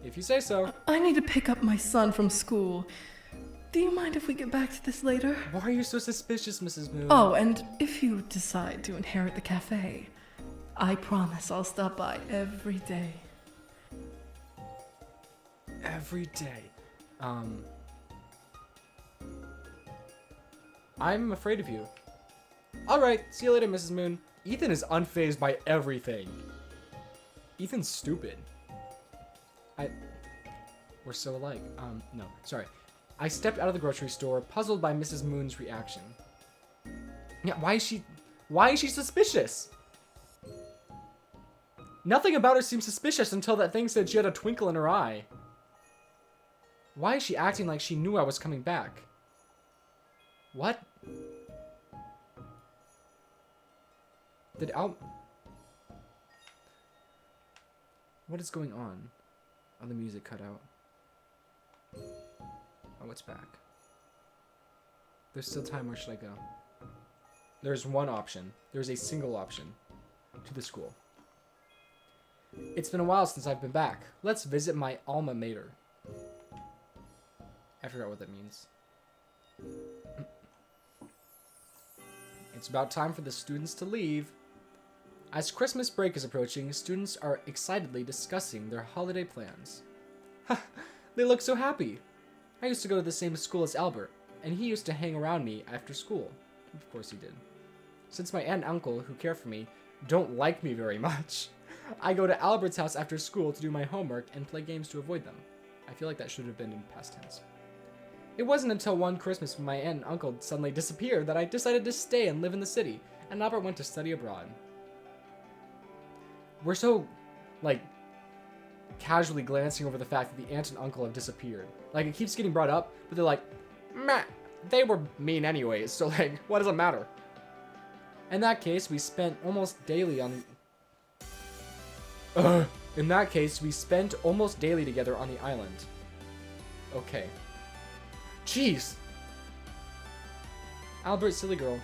If you say so. I need to pick up my son from school. Do you mind if we get back to this later? Why are you so suspicious, Mrs. Moon? Oh, and if you decide to inherit the cafe, I promise I'll stop by every day. Every day. I'm afraid of you. Alright, see you later, Mrs. Moon. Ethan is unfazed by everything. Ethan's stupid. We're so alike. No, sorry. I stepped out of the grocery store, puzzled by Mrs. Moon's reaction. Yeah, why is she suspicious? Nothing about her seemed suspicious until that thing said she had a twinkle in her eye. Why is she acting like she knew I was coming back? What? What is going on? Oh, the music cut out. Oh, it's back. There's still time. Where should I go? There's one option. There's a single option. To the school. It's been a while since I've been back. Let's visit my alma mater. I forgot what that means. It's about time for the students to leave. As Christmas break is approaching, students are excitedly discussing their holiday plans. They look so happy. I used to go to the same school as Albert, and he used to hang around me after school. Of course he did. Since my aunt and uncle, who care for me, don't like me very much, I go to Albert's house after school to do my homework and play games to avoid them. I feel like that should have been in past tense. It wasn't until one Christmas when my aunt and uncle suddenly disappeared that I decided to stay and live in the city, and Albert went to study abroad. We're so, casually glancing over the fact that the aunt and uncle have disappeared. Like, it keeps getting brought up, but they're like, meh, they were mean anyways, so, what does it matter? In that case, we spent almost daily together on the island. Okay. Jeez! Albert, silly girl.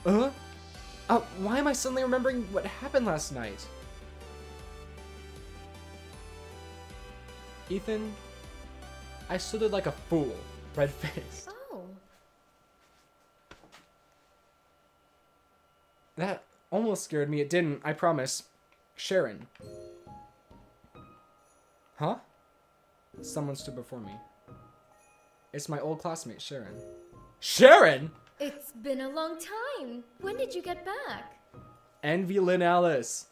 Why am I suddenly remembering what happened last night? Ethan, I stood there like a fool, red-faced. Oh. That almost scared me. It didn't, I promise. Sharon. Huh? Someone stood before me. It's my old classmate, Sharon. Sharon?! It's been a long time. When did you get back? Envy Lynn Alice.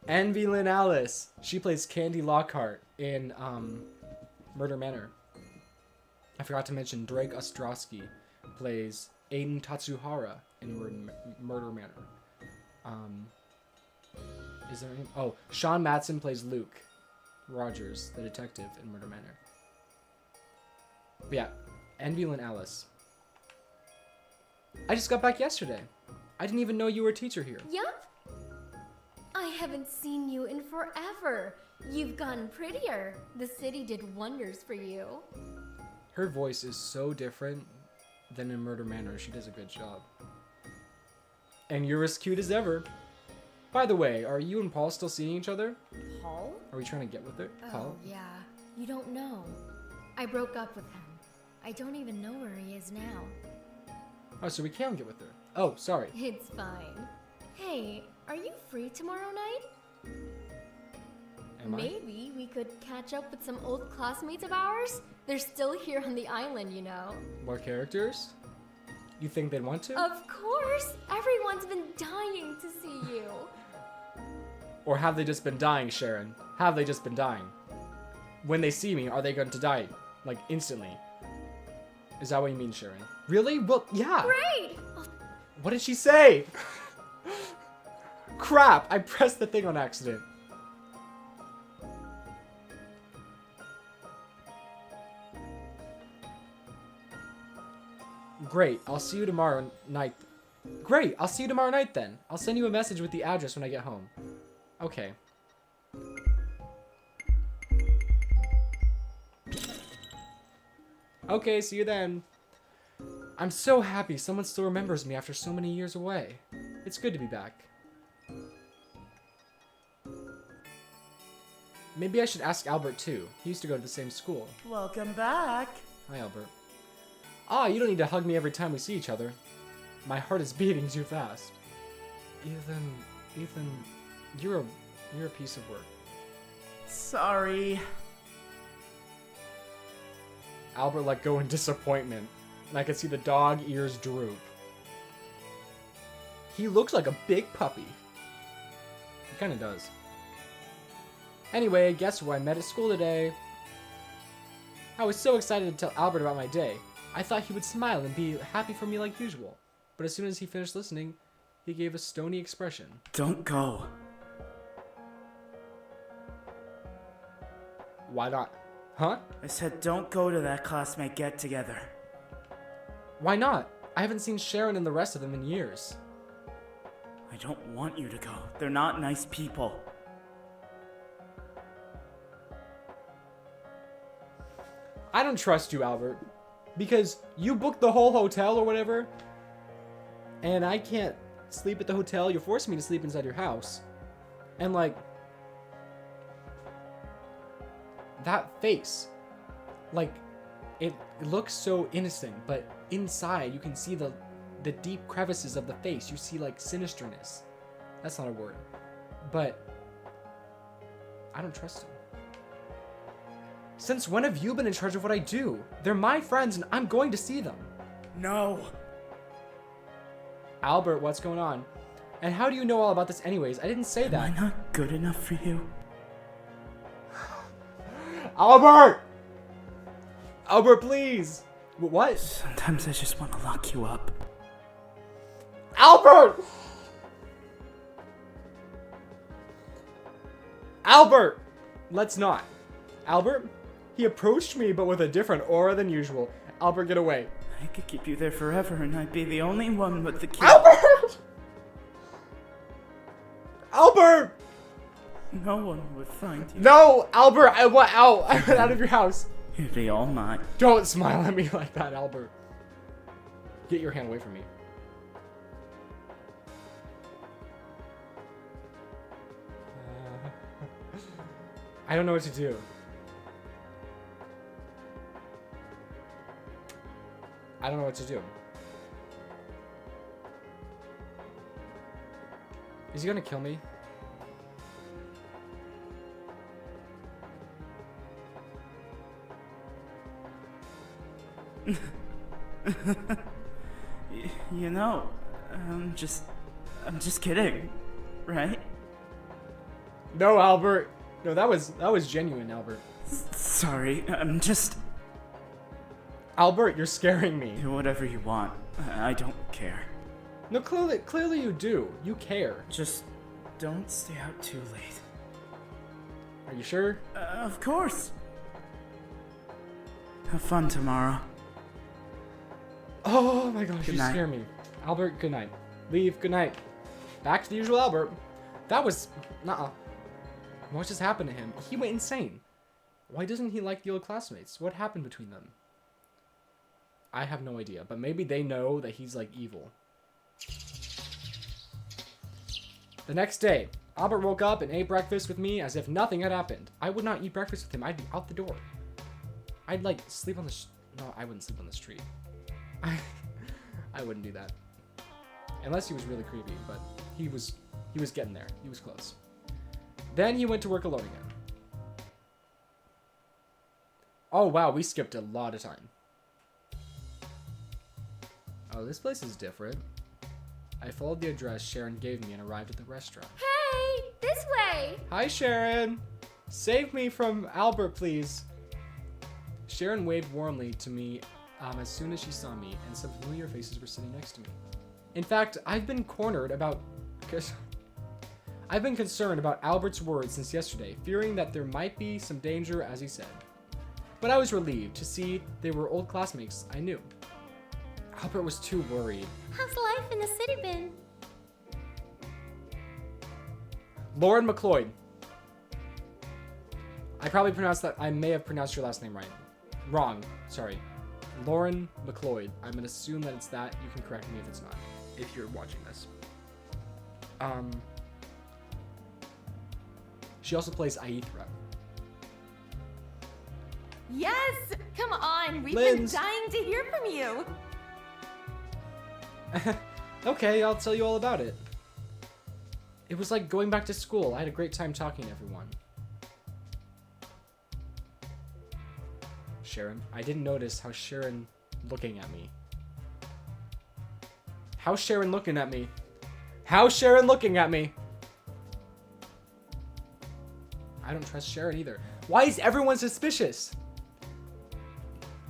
Envy Lynn Alice. She plays Candy Lockhart in Murder Manor. I forgot to mention Drake Ostrowski plays Aiden Tatsuhara in Murder Manor. Is there any? Oh, Sean Matson plays Luke Rogers, the detective in Murder Manor. But yeah, Envy Lynn Alice. I just got back yesterday. I didn't even know you were a teacher here. Yup. I haven't seen you in forever. You've gotten prettier. The city did wonders for you. Her voice is so different than in Murder Manor. She does a good job. And you're as cute as ever. By the way, are you and Paul still seeing each other? Paul? Are we trying to get with her? Oh, Paul? yeah. You don't know. I broke up with him. I don't even know where he is now. Oh, so we can get with her. Oh, sorry. It's fine. Hey, are you free tomorrow night? Am I? Maybe we could catch up with some old classmates of ours? They're still here on the island, you know. More characters? You think they'd want to? Of course! Everyone's been dying to see you. Or have they just been dying, Sharon? Have they just been dying? When they see me, are they going to die? Like, instantly? Is that what you mean, Sharon? Really? Well, yeah! Great! What did she say? Crap! I pressed the thing on accident. Great, I'll see you tomorrow night. Great, I'll see you tomorrow night then. I'll send you a message with the address when I get home. Okay. Okay, see you then. I'm so happy someone still remembers me after so many years away. It's good to be back. Maybe I should ask Albert too. He used to go to the same school. Welcome back. Hi, Albert. Ah, you don't need to hug me every time we see each other. My heart is beating too fast. Ethan, you're a piece of work. Sorry. Albert let go in disappointment, and I could see the dog ears droop. He looks like a big puppy. He kinda does. Anyway, guess who I met at school today? I was so excited to tell Albert about my day. I thought he would smile and be happy for me like usual. But as soon as he finished listening, he gave a stony expression. Don't go. Why not? Huh? I said don't go to that classmate get-together. Why not? I haven't seen Sharon and the rest of them in years. I don't want you to go. They're not nice people. I don't trust you, Albert. Because you booked the whole hotel or whatever, and I can't sleep at the hotel. You're forcing me to sleep inside your house. And like, that face, like, it looks so innocent, but inside you can see the deep crevices of the face. You see like sinisterness. That's not a word. But I don't trust him. Since when have you been in charge of what I do? They're my friends and I'm going to see them. No. Albert, what's going on? And how do you know all about this anyways? I didn't say that. Am I not good enough for you? Albert! Albert, please! What? Sometimes I just want to lock you up. Albert! Albert! Let's not. Albert? He approached me, but with a different aura than usual. Albert, get away. I could keep you there forever, and I'd be the only one with the key. Albert! Albert! No one would find you. No! Albert, I want out! I went out of your house. You'd be all mine. Don't smile at me like that, Albert. Get your hand away from me. I don't know what to do. I don't know what to do. Is he gonna kill me? You know, I'm just kidding, right? No, Albert. No, that was genuine, Albert. Sorry, I'm just... Albert, you're scaring me. Do whatever you want. I don't care. No, clearly you do. You care. Just don't stay out too late. Are you sure? Of course. Have fun tomorrow. Oh my gosh, Good you night. scare me. Albert, good night. Leave, good night. Back to the usual Albert. That was... Nuh-uh. What just happened to him? He went insane. Why doesn't he like the old classmates? What happened between them? I have no idea, but maybe they know that he's like evil. The next day, Albert woke up and ate breakfast with me as if nothing had happened. I would not eat breakfast with him. I'd be out the door. I'd like sleep on the... No, I wouldn't sleep on the street. I wouldn't do that. Unless he was really creepy, but he was getting there. He was close. Then he went to work alone again. Oh wow, we skipped a lot of time. Oh, this place is different. I followed the address Sharon gave me and arrived at the restaurant. Hey, this way! Hi, Sharon! Save me from Albert, please. Sharon waved warmly to me as soon as she saw me, and some familiar faces were sitting next to me. In fact, I've been concerned about Albert's words since yesterday, fearing that there might be some danger, as he said. But I was relieved to see they were old classmates I knew. Albert was too worried. How's life in the city been? Lauren McLeod. I may have pronounced your last name right. Wrong. Sorry. Lauren McLeod. I'm gonna assume that it's that. You can correct me if it's not. If you're watching this. She also plays Aethra. Yes! Come on! We've Linz. been dying to hear from you! Okay, I'll tell you all about it. It was like going back to school. I had a great time talking to everyone. Sharon. I didn't notice how Sharon looking at me. How's Sharon looking at me? How's Sharon looking at me? I don't trust Sharon either. Why is everyone suspicious?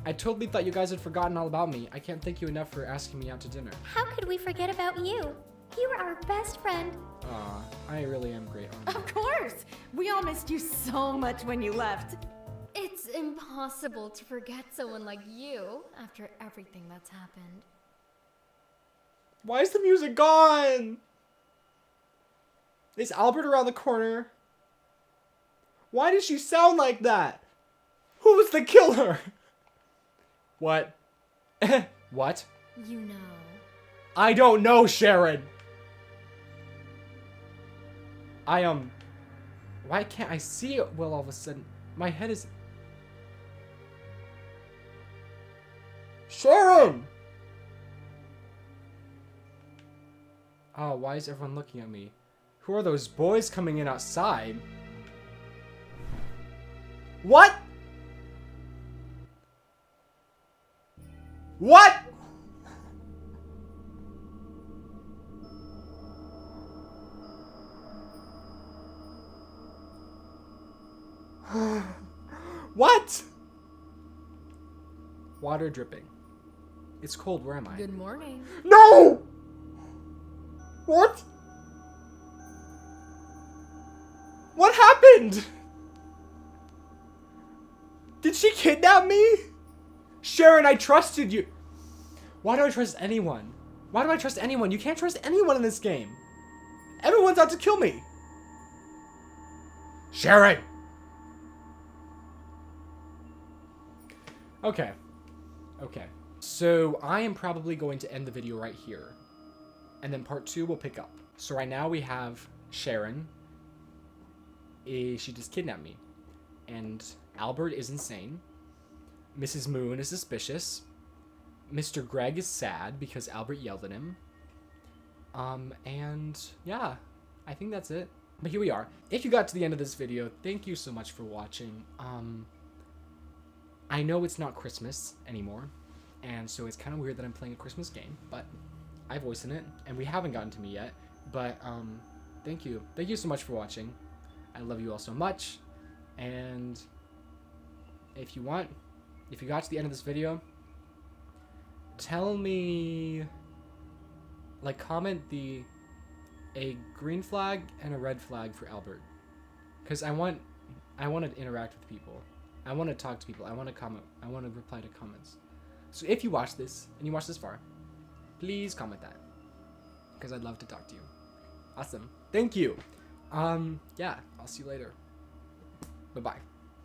I totally thought you guys had forgotten all about me. I can't thank you enough for asking me out to dinner. How could we forget about you? You were our best friend. Aw, I really am great, aren't I? Of course! We all missed you so much when you left. It's impossible to forget someone like you after everything that's happened. Why is the music gone? Is Albert around the corner? Why did she sound like that? Who was the killer? What? What? You know. I don't know, Sharon. Why can't I see it? Well, all of a sudden, my head is... Sharon! Oh, why is everyone looking at me? Who are those boys coming in outside? What? What? What? Water dripping. It's cold. Where am I? Good morning. No! What? What happened? Did she kidnap me? Sharon, I trusted you. Why do I trust anyone? Why do I trust anyone? You can't trust anyone in this game. Everyone's out to kill me. Sharon! Okay. Okay. So I am probably going to end the video right here. And then part 2 will pick up. So right now we have Sharon. She just kidnapped me. and Albert is insane. Mrs. Moon is suspicious. Mr. Greg is sad because Albert yelled at him. And yeah, I think that's it. But here we are. If you got to the end of this video, thank you so much for watching. I know it's not Christmas anymore, and so it's kind of weird that I'm playing a Christmas game, but I voice in it, and we haven't gotten to me yet. But thank you. Thank you so much for watching. I love you all so much. And if you got to the end of this video, tell me, like, comment a green flag and a red flag for Albert, because I want to interact with people. I want to talk to people. I want to comment. I want to reply to comments. So if you watch this and you watch this far, please comment that, because I'd love to talk to you. Awesome. Thank you. Yeah, I'll see you later. Bye-bye.